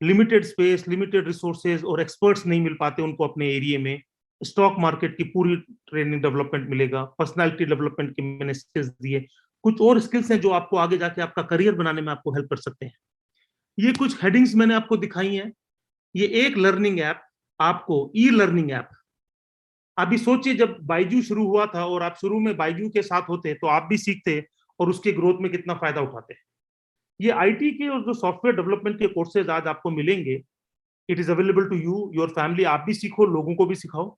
लिमिटेड स्पेस, लिमिटेड रिसोर्सेज और एक्सपर्ट्स नहीं मिल पाते उनको अपने एरिया में, स्टॉक मार्केट की पूरी ट्रेनिंग डेवलपमेंट मिलेगा। पर्सनालिटी डेवलपमेंट की मैंने स्किल्स दिए, कुछ और स्किल्स हैं जो आपको आगे जाके आपका करियर बनाने में आपको हेल्प कर सकते हैं। ये कुछ हेडिंग्स मैंने आपको दिखाई हैं। ये एक लर्निंग ऐप, आपको ई लर्निंग ऐप। अभी सोचिए जब बायजू शुरू हुआ था और आप शुरू में बायजू के साथ होते तो आप भी सीखते और उसके ग्रोथ में कितना फायदा उठाते। ये आईटी के और जो सॉफ्टवेयर डेवलपमेंट के कोर्सेज आज आपको मिलेंगे, it is available to you, your family, आप भी सीखो, लोगों को भी सिखाओ।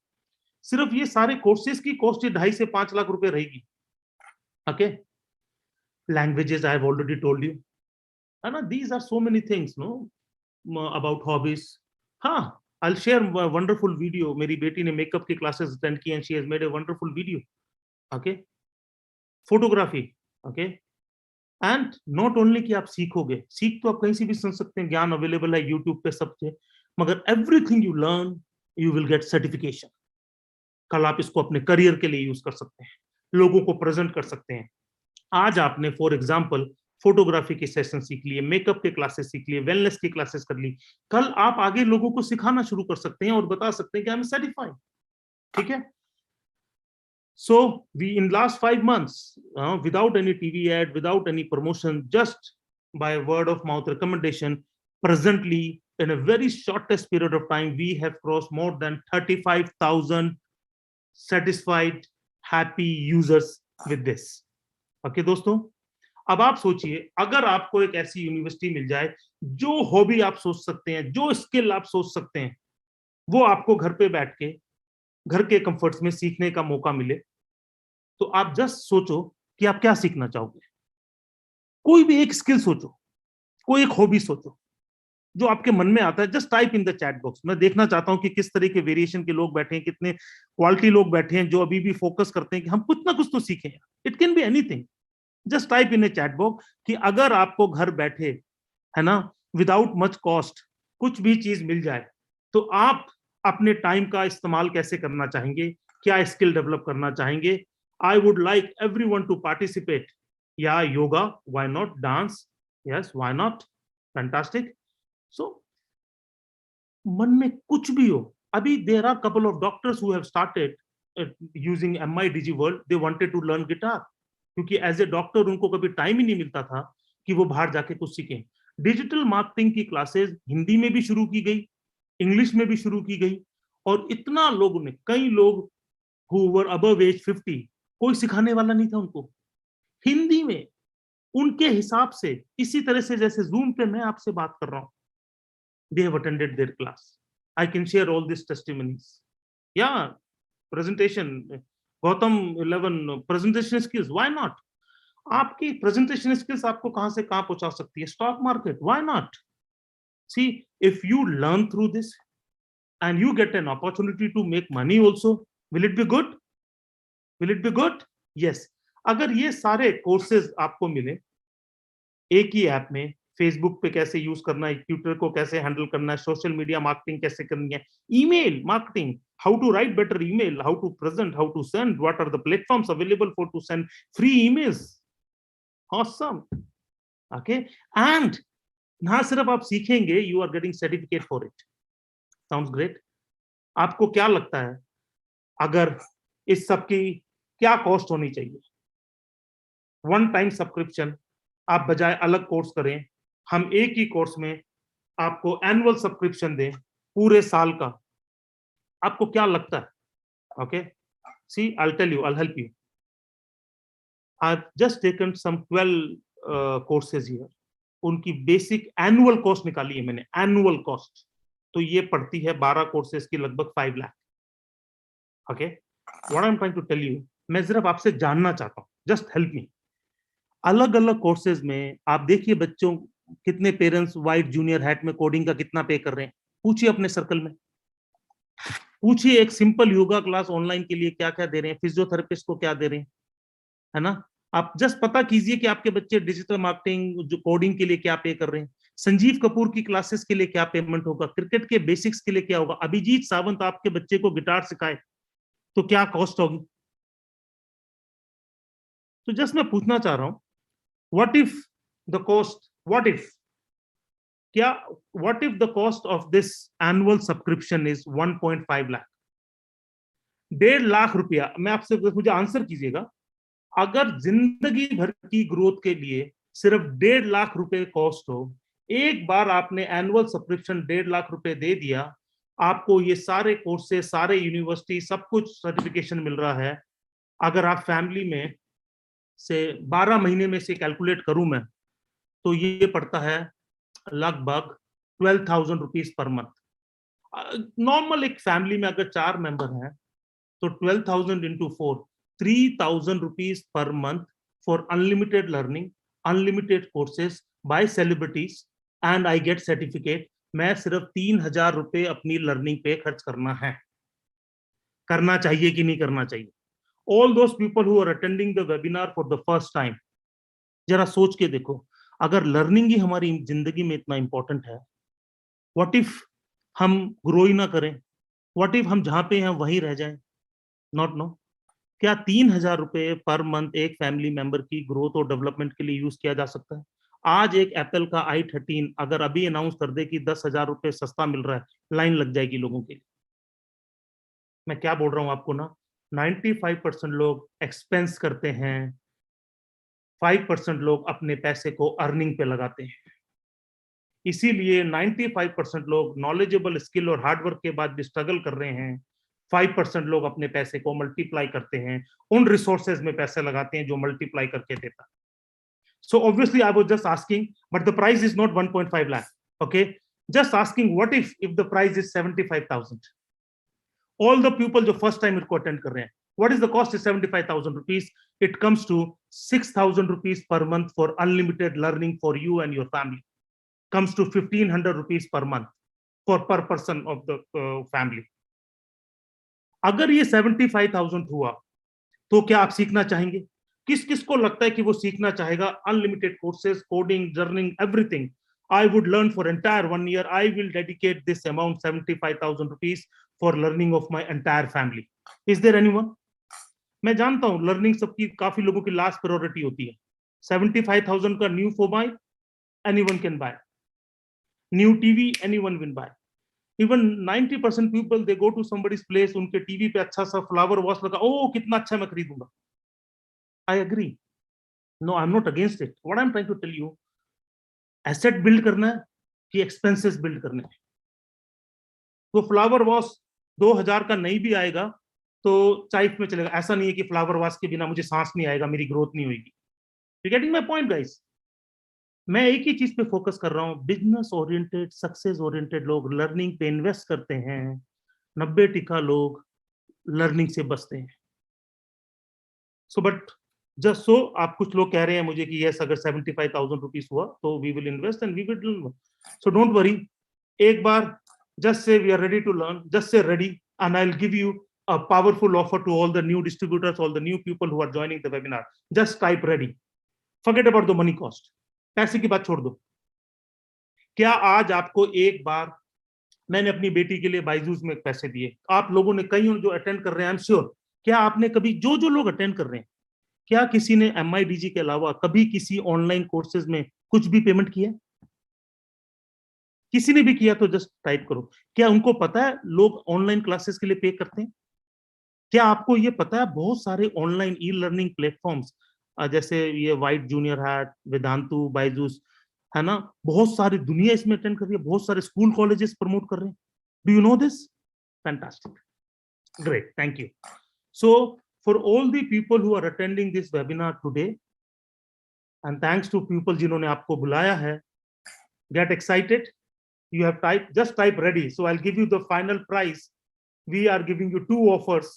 सिर्फ ये सारे कोर्सेज की कॉस्ट 2.5 से 5 लाख रुपए रहेगी। Okay, languages I have already told you, है ना, these are so many things know about hobbies. हाँ, I'll share a wonderful video. मेरी बेटी ने मेकअप की क्लासेस अटेंड की and she has made a wonderful video. Okay, photography. Okay, and not only कि आप सीखोगे, सीख तो आप कहीं से भी सुन सकते हैं, ज्ञान अवेलेबल है यूट्यूब पे सब पे, मगर everything you learn you will get certification. कल आप इसको अपने करियर के लिए यूज कर सकते हैं, लोगों को प्रेजेंट कर सकते हैं। आज आपने फॉर एग्जाम्पल फोटोग्राफी की सेशन सीख लिए, मेकअप के क्लासेस सीख लिए, वेलनेस की क्लासेस कर ली, कल आप आगे लोगों को सिखाना शुरू कर सकते हैं और बता सकते हैं कि आई एम सर्टिफाइड। ठीक है, so we in last 5 months without any TV ad, without any promotion, just by word of mouth recommendation, presently in a very shortest period of time we have crossed more than 35,000 satisfied happy users with this. Okay दोस्तों, अब आप सोचिए, अगर आपको एक ऐसी university मिल जाए जो हॉबी आप सोच सकते हैं, जो स्किल आप सोच सकते हैं, वो आपको घर पे बैठ के घर के कंफर्ट्स में सीखने का मौका मिले, तो आप जस्ट सोचो कि आप क्या सीखना चाहोगे। कोई भी एक स्किल सोचो, कोई एक हॉबी सोचो जो आपके मन में आता है, just type in the chat box. मैं देखना चाहता हूं कि किस तरह के वेरिएशन के लोग बैठे हैं, कितने क्वालिटी लोग बैठे हैं जो अभी भी फोकस करते हैं कि हम कुछ ना कुछ तो सीखें। It can be anything, just type in a chat box कि अगर आपको घर बैठे, है ना, विदाउट मच कॉस्ट कुछ भी चीज मिल जाए, तो आप अपने टाइम का इस्तेमाल कैसे करना चाहेंगे, क्या स्किल डेवलप करना चाहेंगे। I would like everyone to participate. Yeah, yoga, why not? Dance, yes, why not? Fantastic. So, मन में कुछ भी हो, अभी there are couple of doctors who have started using MI DigiWorld. They wanted to learn guitar, क्योंकि as a doctor उनको कभी time ही नहीं मिलता था कि वो बाहर जाके कुछ सीखें। डिजिटल मार्केटिंग की क्लासेस हिंदी में भी शुरू की गई, इंग्लिश में भी शुरू की गई, और इतना लोगों ने, कई लोग who were above age 50, कोई सिखाने वाला नहीं था उनको, हिंदी में उनके हिसाब से, इसी तरह से जैसे जूम पे मैं आपसे बात कर रहा हूं, they have attended their class. I can share all these testimonies. Yeah, presentation, Gautam 11 presentation skills, why not? आपकी presentation skills आपको कहां से कहां पहुंचा सकती है, stock market, why not? See, if you learn through this and you get an opportunity to make money also, will it be good? Will it be good? Yes. अगर ये सारे कोर्सेज आपको मिले एक ही ऐप में, फेसबुक पे कैसे use करना है, ट्विटर को कैसे हैंडल करना है, सोशल मीडिया मार्केटिंग कैसे करनी है, email marketing, how to write better email, how to present, how to send, what are the platforms available for to send free emails, awesome. Okay, and ना सिर्फ आप सीखेंगे, you are getting certificate for it. Sounds great. आपको क्या लगता है अगर इस सब की क्या कॉस्ट होनी चाहिए? वन टाइम सब्सक्रिप्शन, आप बजाय अलग कोर्स करें, हम एक ही कोर्स में आपको एनुअल सब्सक्रिप्शन दें पूरे साल का, आपको क्या लगता है? Okay, see I will tell you, I will help you. I have just taken some 12 courses here, उनकी बेसिक एनुअल कॉस्ट निकाली है मैंने, एनुअल कॉस्ट, तो ये पड़ती है 12 कोर्सेज की लगभग 5 lakh. Okay, what I am trying to tell you, मैं सिर्फ आपसे जानना चाहता हूं, जस्ट हेल्प मी। अलग अलग कोर्सेज में आप देखिए बच्चों, कितने पेरेंट्स वाइट जूनियर हैट में कोडिंग का कितना पे कर रहे हैं, पूछिए अपने सर्कल में, पूछिए एक सिंपल योगा क्लास ऑनलाइन के लिए क्या क्या दे रहे हैं, फिजियोथेरेपिस्ट को क्या दे रहे हैं, है ना। आप जस्ट पता कीजिए कि आपके बच्चे डिजिटल मार्केटिंग, जो कोडिंग के लिए क्या पे कर रहे हैं, संजीव कपूर की क्लासेस के लिए क्या पेमेंट होगा, क्रिकेट के बेसिक्स के लिए क्या होगा, अभिजीत सावंत आपके बच्चे को गिटार सिखाए तो क्या कॉस्ट होगी। तो जस्ट मैं पूछना चाह रहा हूं, what if the cost, what if क्या, what if the cost of this annual subscription is 1.5 lakh, 1.5 lakh रुपया। मैं आपसे, मुझे आंसर कीजिएगा, अगर जिंदगी भर की ग्रोथ के लिए सिर्फ 1.5 लाख रुपए कॉस्ट हो, एक बार आपने एनुअल सब्सक्रिप्शन 1.5 लाख रुपए दे दिया, आपको ये सारे कोर्सेज, सारे यूनिवर्सिटी, सब कुछ सर्टिफिकेशन मिल रहा है। अगर आप फैमिली में से 12 महीने में से कैलकुलेट करूं मैं, तो ये पड़ता है लगभग 12,000 रुपीज पर मंथ। नॉर्मल एक फैमिली में अगर 4 मेंबर हैं तो 12,000 into 4, 3,000 rupees per month for unlimited learning, unlimited courses by celebrities, and I get certificate. मैं सिर्फ 3,000 रुपए अपनी लर्निंग पे खर्च करना है। करना चाहिए कि नहीं करना चाहिए? All those people who are attending the webinar for the first time, जरा सोच के देखो, अगर लर्निंग ही हमारी जिंदगी में इतना इंपॉर्टेंट है, व्हाट इफ हम ग्रो ही ना करें? व्हाट इफ हम जहां पे हैं वहीं रह जाएं? Not know. क्या 3,000 रुपए पर मंथ एक फैमिली मेंबर की ग्रोथ और डेवलपमेंट के लिए यूज किया जा सकता है? आज एक एप्पल का i13 अगर अभी अनाउंस कर दे कि 10,000 रुपए सस्ता मिल रहा है, लाइन लग जाएगी लोगों के लिए। मैं क्या बोल रहा हूं आपको ना, 95% लोग एक्सपेंस करते हैं, 5% लोग अपने पैसे को अर्निंग पे लगाते हैं। इसीलिए 95% लोग नॉलेजेबल स्किल और हार्डवर्क के बाद भी स्ट्रगल कर रहे हैं। 5% लोग अपने पैसे को मल्टीप्लाई करते हैं, उन रिसोर्सेज में पैसे लगाते हैं जो मल्टीप्लाई करके देता है। So obviously I was just asking, but the price is not 1.5 lakh. Okay, just asking, what if the price is 75,000? All the people जो first time इनको attend कर रहे हैं, what is the cost? Is 75,000 rupees. It comes to 6,000 rupees per month for unlimited learning for you and your family. Comes to 1,500 rupees per month for per person of the family. अगर ये 75,000 हुआ तो क्या आप सीखना चाहेंगे? किस किस को लगता है कि वो सीखना चाहेगा? Unlimited courses, coding, journeying, everything. I would learn for entire 1 year. I will dedicate this amount, 75,000 rupees, for learning of my entire family. Is there anyone? मैं जानता हूं लर्निंग सबकी, काफी लोगों की लास्ट प्रायोरिटी होती है। 75,000 का new mobile, anyone can buy. New TV, anyone will buy. Even 90% people, they go to somebody's place, उनके टीवी पे अच्छा सा फ्लावर वॉश लगा, ओ कितना अच्छा, मैं खरीदूंगा। I agree. No, I'm not against it. What I'm trying to tell you, asset build करना है कि एक्सपेंसेस बिल्ड करने हैं? तो फ्लावर वॉश 2,000 का नहीं भी आएगा तो चाइफ में चलेगा। ऐसा नहीं है कि फ्लावर वॉश के बिना मुझे सांस नहीं आएगा, मेरी ग्रोथ नहीं होगी। You getting my point guys? मैं एक ही चीज पे फोकस कर रहा हूं, बिजनेस ओरिएंटेड, सक्सेस ओरिएंटेड लोग लर्निंग पे इन्वेस्ट करते हैं। 90% लोग लर्निंग से बचते हैं। सो बट जस्ट सो आप कुछ लोग कह रहे हैं मुझे कि यस, अगर 75,000 रुपीज हुआ तो we will invest and we will, so don't worry. एक बार just say we are ready to learn, just say ready, and I'll give you a powerful offer to all the new distributors, all the new people who are joining the webinar. Just type ready, forget about the money cost. पैसे की बात छोड़ दो। क्या आज आपको एक बार, मैंने अपनी बेटी के लिए बायजूस में पैसे दिए, आप लोगों ने, कई जो अटेंड कर रहे हैं, आई एम श्योर, क्या आपने कभी, जो लोग अटेंड कर रहे हैं, क्या किसी ने MIDG के अलावा कभी किसी ऑनलाइन कोर्सेज में कुछ भी पेमेंट किया? किसी ने भी किया तो जस्ट टाइप करो। क्या उनको पता है लोग ऑनलाइन क्लासेस के लिए पे करते हैं? क्या आपको ये पता है बहुत सारे ऑनलाइन ई लर्निंग प्लेटफॉर्म्स, जैसे ये white junior hat, Vedantu, Byju's, है ना, बहुत सारी दुनिया इसमें अटेंड कर रही है, बहुत सारे स्कूल कॉलेजेस प्रमोट कर रहे हैं। Do you know this? Fantastic, great, thank you. So for all the people who are attending this webinar today, and thanks to people जिन्होंने आपको बुलाया है, get excited. You have typed, just type ready. So I'll give you the final price. We are giving you 2 offers.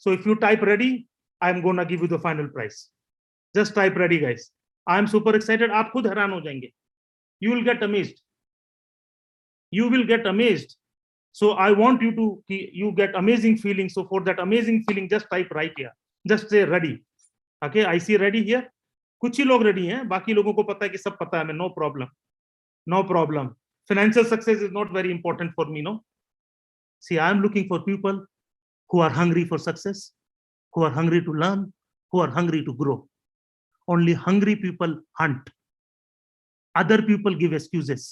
So if you type ready, I'm gonna give you the final price. Just type ready, guys. I'm super excited. आप खुद हैरान हो जाएंगे. You will get amazed. You will get amazed. So I want you to, you get amazing feeling. So for that amazing feeling, just type right here. Just say ready. Okay, I see ready here. कुछ ही लोग ready हैं, बाकी लोगों को पता है कि सब पता है, मैं, no problem. No problem. Financial success is not very important for me, no. See, I am looking for people who are hungry for success, who are hungry to learn, who are hungry to grow. Only hungry people hunt. Other people give excuses.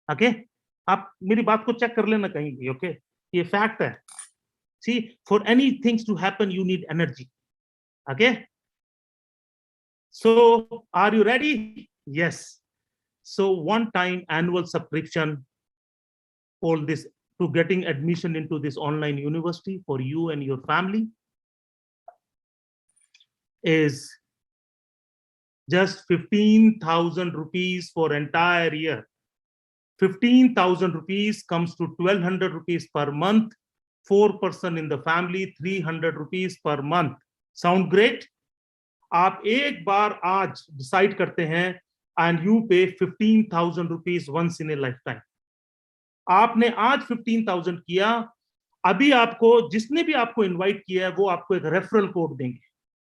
Okay? आप मेरी बात को check कर लेना कहीं भी, okay? ये fact है. See, for any things to happen, you need energy. Okay? So, are you ready? Yes. So one-time annual subscription for this, to getting admission into this online university for you and your family, is just 15,000 rupees for entire year. 15,000 rupees comes to 1,200 rupees per month. 4 person in the family, 300 rupees per month. Sound great? आप एक बार आज decide करते हैं and you pay 15,000 rupees once in a lifetime. आपने आज 15,000 किया, अभी आपको जिसने भी आपको इनवाइट किया है वो आपको एक रेफरल कोड देंगे.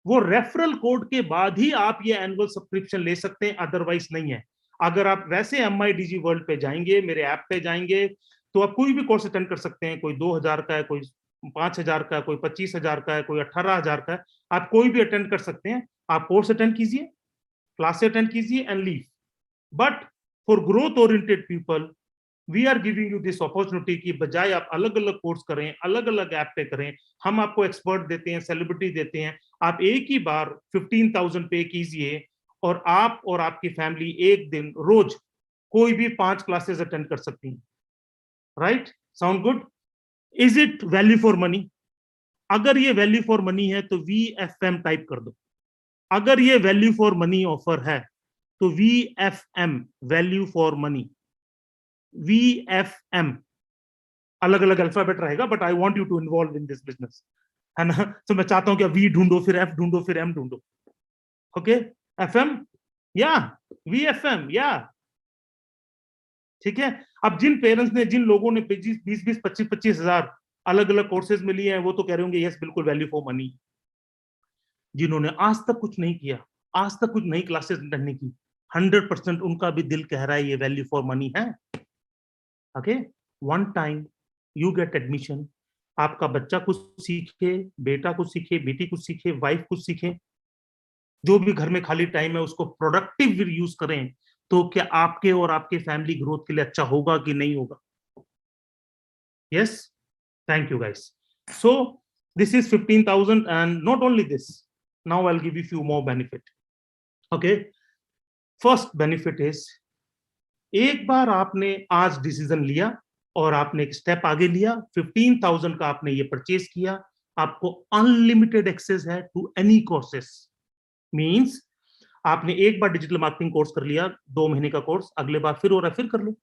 वो रेफरल कोड के बाद ही आप ये एनुअल सब्सक्रिप्शन ले सकते हैं, अदरवाइज नहीं है. अगर आप वैसे MIDG वर्ल्ड पे जाएंगे, मेरे ऐप पे जाएंगे, तो आप कोई भी कोर्स अटेंड कर सकते हैं. कोई 2,000 का है, कोई 5,000 का है, कोई 25,000 का है, कोई 18,000 का है. आप कोई भी अटेंड कर सकते हैं. आप कोर्स अटेंड कीजिए, क्लास अटेंड कीजिए and leave. But for growth oriented people we are giving you this opportunity की बजाय आप अलग अलग कोर्स करें, अलग अलग ऐप पे करें. हम आपको एक्सपर्ट देते हैं, सेलिब्रिटी देते हैं. आप एक ही बार 15,000 पे कीजिए और आप और आपकी फैमिली एक दिन रोज कोई भी 5 क्लासेस अटेंड कर सकती हैं. Right? Sound good? Is it value for money? अगर ये वैल्यू फॉर मनी है तो VFM टाइप कर दो. अगर ये वैल्यू फॉर मनी ऑफर है तो VFM, value for money. VFM अलग अलग अल्फाबेट रहेगा, but I want you to involve in this business, है ना? तो मैं चाहता हूं कि V ढूंढो, फिर F ढूंढो, फिर M ढूंढो. ओके, FM या VFM या. ठीक है. अब जिन पेरेंट्स ने, जिन लोगों ने 20-20, 25-25 हजार अलग अलग कोर्सेज में लिए हैं, वो तो कह रहे होंगे यस बिल्कुल वैल्यू फॉर मनी. जिन्होंने आज तक कुछ नहीं किया, आज तक कुछ नई क्लासेस अटेंड नहीं की, 100% उनका भी दिल कह रहा है ये वैल्यू फॉर मनी है. Okay, one time you get admission. आपका बच्चा कुछ सीखे, बेटा कुछ सीखे, बेटी कुछ सीखे, वाइफ कुछ सीखे. जो भी घर में खाली टाइम है उसको प्रोडक्टिव यूज करें. तो क्या आपके और आपके फैमिली ग्रोथ के लिए अच्छा होगा कि नहीं होगा? Yes, thank you guys. So this is 15,000 and not only this, now I'll give you few more benefit. Okay, first benefit is, एक बार आपने आज डिसीजन लिया और आपने एक स्टेप आगे लिया, 15,000 का आपने ये परचेज किया, आपको अनलिमिटेड एक्सेस है टू एनी कोर्सेस. मींस आपने एक बार डिजिटल मार्केटिंग कोर्स कर लिया, 2 महीने का कोर्स, अगले बार फिर हो रहा है फिर कर लो,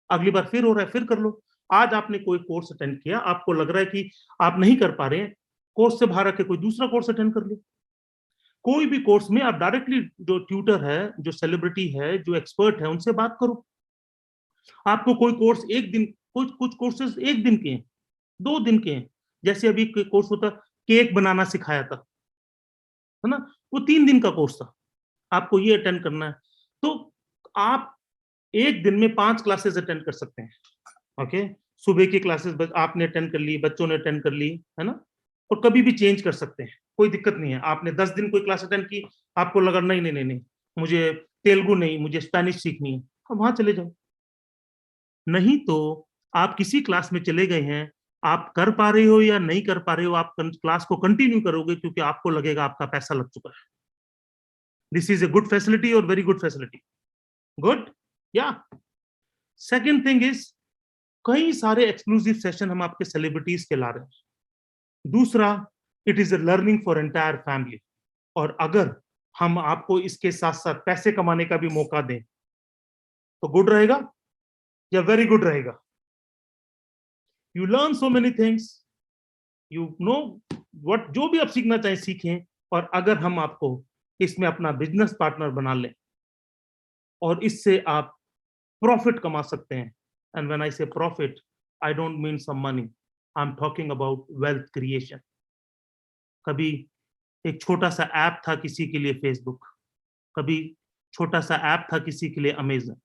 अगली बार फिर हो रहा है फिर कर लो. आज आपने कोई कोर्स अटेंड किया, आपको लग रहा है कि आप नहीं कर पा रहे हैं, कोर्स से बाहर आके कोई दूसरा कोर्स अटेंड कर लो. कोई भी कोर्स में आप डायरेक्टली जो ट्यूटर है, जो सेलिब्रिटी है, जो एक्सपर्ट है, उनसे बात करो. आपको कोई कोर्स एक दिन, कुछ कोर्सेज एक दिन के हैं, 2 दिन के हैं. जैसे अभी कोर्स होता, केक बनाना सिखाया था, है ना, वो 3 दिन का कोर्स था. आपको ये अटेंड करना है तो आप एक दिन में 5 क्लासेस अटेंड कर सकते हैं. ओके, सुबह की क्लासेस आपने अटेंड कर ली, बच्चों ने अटेंड कर ली, है ना, और कभी भी चेंज कर सकते हैं, कोई दिक्कत नहीं है. आपने 10 दिन कोई क्लास अटेंड की, आपको लगा नहीं नहीं नहीं नहीं मुझे तेलुगु नहीं, मुझे स्पेनिश सीखनी है, आप वहां चले जाओ. नहीं तो आप किसी क्लास में चले गए हैं, आप कर पा रहे हो या नहीं कर पा रहे हो, आप क्लास को कंटिन्यू करोगे क्योंकि आपको लगेगा आपका पैसा लग चुका है. This is a good facility और वेरी गुड फैसिलिटी. गुड या. सेकेंड थिंग इज, कई सारे एक्सक्लूसिव सेशन हम आपके सेलिब्रिटीज के ला रहे हैं. दूसरा, it is a learning for entire family. और अगर हम आपको इसके साथ साथ पैसे कमाने का भी मौका दें तो गुड रहेगा या वेरी गुड रहेगा? You learn so many things, you know what, जो भी आप सीखना चाहें सीखें. और अगर हम आपको इसमें अपना बिजनेस पार्टनर बना लें और इससे आप प्रॉफिट कमा सकते हैं. And when I say profit, I don't mean some money. I'm talking about wealth creation. कभी एक छोटा सा ऐप था किसी के लिए फेसबुक, कभी छोटा सा ऐप था किसी के लिए अमेजन,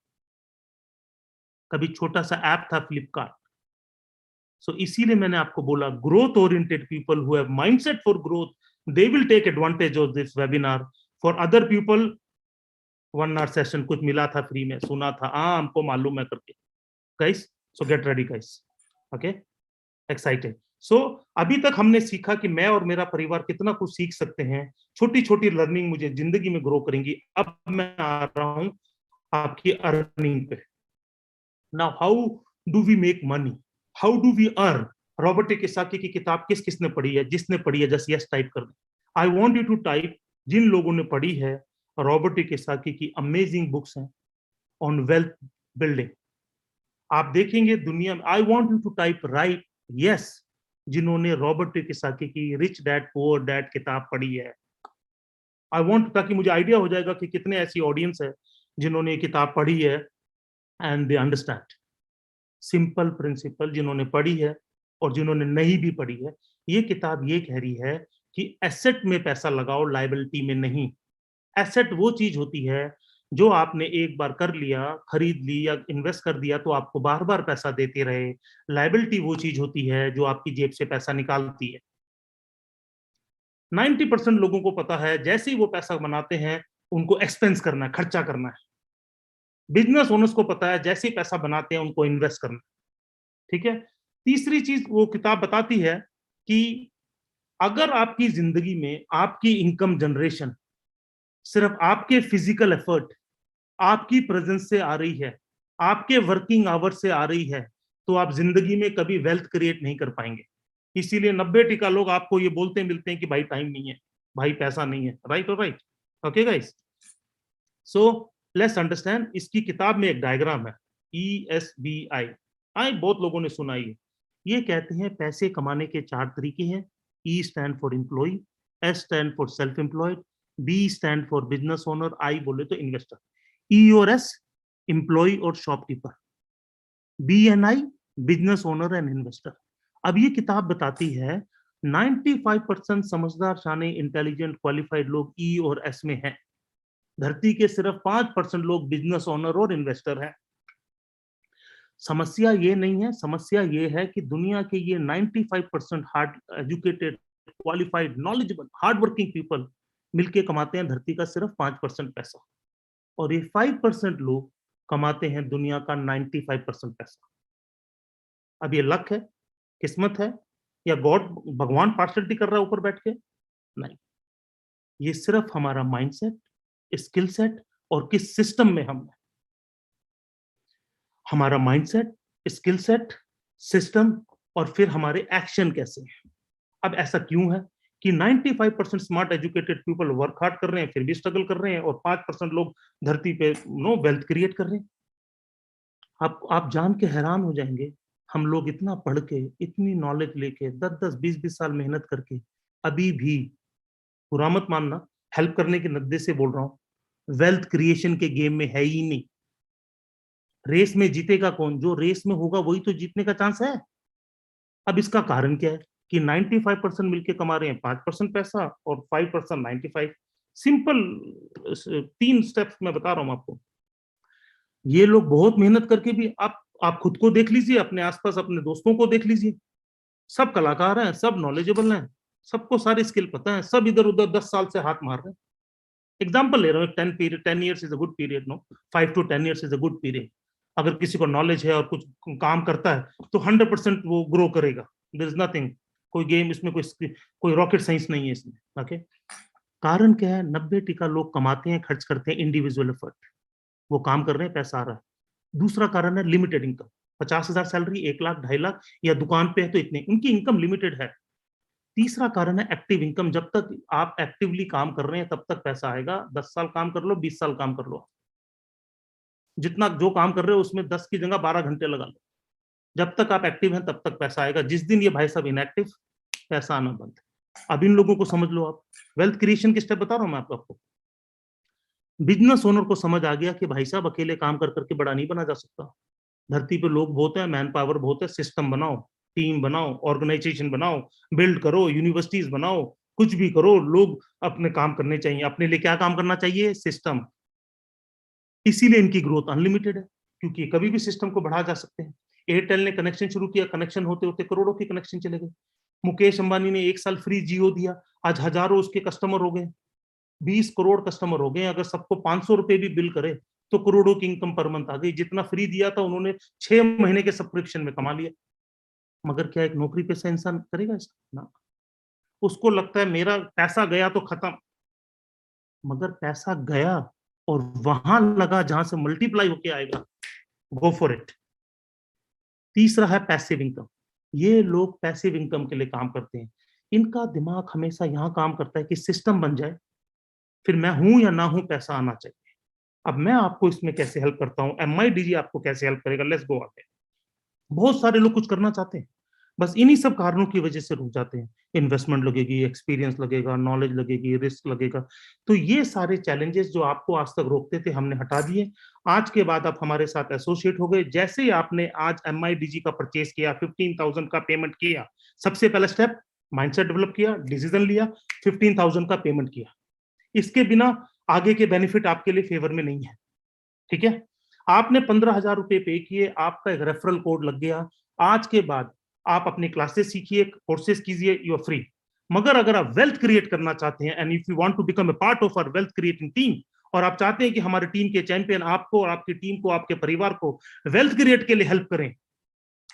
कभी छोटा सा ऐप था फ्लिपकार्ट. सो इसीलिए मैंने आपको बोला, growth oriented people who have mindset for growth, they will take advantage of this webinar. For other people, 1 hour session कुछ मिला था फ्री में, सुना था, हाँ हमको मालूम है करके. Guys, so get ready guys. Okay, excited. So अभी तक हमने सीखा कि मैं और मेरा परिवार कितना कुछ सीख सकते हैं. छोटी छोटी लर्निंग मुझे जिंदगी में ग्रो करेंगी. अब मैं आ रहा हूं आपकी अर्निंग पे. Now how do we make money? How do we earn? Robert Kiyosaki की किताब किसने पढ़ी है? जिसने पढ़ी है जस्ट यस टाइप कर दें. I want you to type जिन लोगों ने पढ़ी है. रॉबर्ट कियोसाकी की अमेजिंग बुक्स हैं ऑन वेल्थ बिल्डिंग. आप देखेंगे दुनिया में, I want you to type right yes जिन्होंने रॉबर्ट कियोसाकी की रिच डैड पुअर डैड किताब पढ़ी है। आई वॉन्ट, ताकि मुझे आइडिया हो जाएगा कि कितने ऐसी ऑडियंस है जिन्होंने ये किताब पढ़ी है and they understand simple principal, जिन्होंने पढ़ी है और जिन्होंने नहीं भी पढ़ी है। ये किताब ये कह रही है कि एसेट में पैसा लगाओ, लायबिलिटी में नहीं। एसेट वो चीज होती है जो आपने एक बार कर लिया, खरीद ली या इन्वेस्ट कर दिया तो आपको बार बार पैसा देते रहे। लायबिलिटी वो चीज होती है जो आपकी जेब से पैसा निकालती है। 90% लोगों को पता है जैसे ही वो पैसा बनाते हैं उनको एक्सपेंस करना है, खर्चा करना है। बिजनेस ओनर्स को पता है जैसे ही पैसा बनाते हैं उनको इन्वेस्ट करना है। ठीक है। तीसरी चीज वो किताब बताती है कि अगर आपकी जिंदगी में आपकी इनकम जनरेशन सिर्फ आपके फिजिकल एफर्ट, आपकी प्रेजेंस से आ रही है, आपके वर्किंग आवर से आ रही है, तो आप जिंदगी में कभी वेल्थ क्रिएट नहीं कर पाएंगे। इसीलिए 90% लोग आपको ये बोलते मिलते हैं कि भाई टाइम नहीं है, भाई पैसा नहीं है। राइट और right. Okay guys, so let's understand. इसकी किताब में एक डायग्राम है ESBI, आई बहुत लोगों ने सुना ये कहते हैं पैसे कमाने के 4 तरीके हैं। E stand for employ, S stand for self employed, B stand for business owner, I बोले तो इन्वेस्टर। E और S एम्प्लॉय और shopkeeper, B and I business owner and investor. अब ये किताब बताती है 95% समझदार, शाने, इंटेलिजेंट, क्वालिफाइड लोग E और S में हैं। धरती के सिर्फ 5% लोग बिजनेस ओनर और इन्वेस्टर हैं। समस्या ये नहीं है, समस्या ये है कि दुनिया के ये 95% hard educated, qualified, knowledgeable, hard working people मिलके कमाते हैं धरती का सिर्फ 5% पैसा, और ये 5% लोग कमाते हैं दुनिया का 95% पैसा। अब ये लक है, किस्मत है, या गॉड, भगवान पार्शलिटी कर रहा है ऊपर बैठ के? नहीं, ये सिर्फ हमारा माइंडसेट, स्किल सेट और किस सिस्टम में हम हैं। हमारा माइंडसेट, स्किल सेट, सिस्टम और फिर हमारे एक्शन कैसे हैं। अब ऐसा क्यों है कि 95% smart educated people work hard कर रहे हैं फिर भी स्ट्रगल कर रहे हैं, और 5% लोग धरती पे वेल्थ क्रिएट कर रहे हैं। आप जान के हैरान हो जाएंगे, हम लोग इतना पढ़ के, इतनी नॉलेज लेके, 10-10, 20-20 साल मेहनत करके अभी भी, बुरा मत मानना, हेल्प करने के नद्दे से बोल रहा हूं, वेल्थ क्रिएशन के गेम में है ही नहीं। रेस में जीतेगा कौन? जो रेस में होगा वही तो जीतने का चांस है। अब इसका कारण क्या है कि 95% मिलके कमा रहे हैं 5% पैसा और 5% 95। सिंपल 3 स्टेप्स मैं बता रहा हूं आपको। ये लोग बहुत मेहनत करके भी, आप खुद को देख लीजिए, अपने आसपास अपने दोस्तों को देख लीजिए, सब कलाकार हैं, सब नॉलेजेबल हैं, सबको सारी स्किल पता है, सब इधर उधर 10 साल से हाथ मार रहे हैं। एग्जाम्पल ले रहा हूँ, 10 years is a good period, no, 5 to 10 years is a good period. अगर किसी को नॉलेज है और कुछ काम करता है तो 100% वो ग्रो करेगा। देयर इज नथिंग, कोई गेम इसमें, कोई रॉकेट साइंस नहीं है इसमें। ओके, कारण क्या है? 90% लोग कमाते हैं, खर्च करते हैं इंडिविजुअल एफर्ट, वो काम कर रहे हैं, पैसा आ रहा है। दूसरा कारण है limited income, 50,000 salary, 1 lakh, 2.5 lakh, या दुकान पे है तो इतने, उनकी इनकम लिमिटेड है। तीसरा कारण है एक्टिव इनकम, जब तक आप एक्टिवली काम कर रहे हैं तब तक पैसा आएगा। 10 साल काम कर लो, 20 साल काम कर लो, जितना जो काम कर रहे हो उसमें 10 की जगह 12 घंटे लगा लो, जब तक आप एक्टिव हैं तब तक पैसा आएगा। जिस दिन ये भाई साहब इनएक्टिव, पैसा आना बंद। अब इन लोगों को समझ लो आप। वेल्थ क्रिएशन के स्टेप बता रहा हूं मैं आपको। बिजनेस ओनर को समझ आ गया कि भाई साहब अकेले काम कर करके बड़ा नहीं बना जा सकता, धरती पे लोग बहुत है, मैन पावर बहुत है, सिस्टम बनाओ, टीम बनाओ, ऑर्गेनाइजेशन बनाओ, बिल्ड करो, यूनिवर्सिटीज बनाओ, कुछ भी करो, लोग अपने काम करने चाहिए। अपने लिए क्या काम करना चाहिए? सिस्टम। इसीलिए इनकी ग्रोथ अनलिमिटेड है, क्योंकि कभी भी सिस्टम को बढ़ा जा सकते हैं। एयरटेल ने कनेक्शन शुरू किया, कनेक्शन होते होते करोड़ों के कनेक्शन चले गए। मुकेश अंबानी ने 1 साल फ्री जियो दिया, आज हजारों उसके कस्टमर हो गए, 20 करोड़ कस्टमर हो गए। अगर सबको 500 रुपए भी बिल करे तो करोड़ों की इनकम पर मंथ आ गई। जितना फ्री दिया था उन्होंने 6 महीने के सब्सक्रिप्शन में कमा लिया। मगर क्या एक नौकरी पेशा इंसान करेगा ऐसा? ना, उसको लगता है मेरा पैसा गया तो खत्म। मगर पैसा गया और वहां लगा जहां से मल्टीप्लाई होके आएगा, गो फॉर इट। तीसरा है पैसिव इनकम। ये लोग पैसिव इनकम के लिए काम करते हैं। इनका दिमाग हमेशा यहां काम करता है कि सिस्टम बन जाए, फिर मैं हूं या ना हूं पैसा आना चाहिए। अब मैं आपको इसमें कैसे हेल्प करता हूं, MIDG आपको कैसे हेल्प करेगा, लेट्स गो आगे। बहुत सारे लोग कुछ करना चाहते हैं, बस इन्हीं सब कारणों की वजह से रुक जाते हैं। इन्वेस्टमेंट लगेगी, एक्सपीरियंस लगेगा, नॉलेज लगेगी, रिस्क लगेगा। तो ये सारे चैलेंजेस जो आपको आज तक रोकते थे, हमने हटा दिए। आज के बाद आप हमारे साथ एसोसिएट हो गए। जैसे ही आपने आज MIDG का परचेस किया, 15,000 का पेमेंट किया, सबसे पहला स्टेप माइंडसेट डेवलप किया, डिसीजन लिया, 15,000 का पेमेंट किया। इसके बिना आगे के बेनिफिट आपके लिए फेवर में नहीं है, ठीक है। आपने 15,000 रुपए पे किए, आपका एक रेफरल कोड लग गया। आज के बाद आप अपनी क्लासेस सीखिए, कोर्सेज कीजिए, यू आर फ्री। मगर अगर आप वेल्थ क्रिएट करना चाहते हैं, and if you want to become a part of our wealth creating team, और आप चाहते हैं कि हमारे टीम के चैंपियन आपको और आपकी टीम को, आपके परिवार को वेल्थ क्रिएट के लिए हेल्प करें,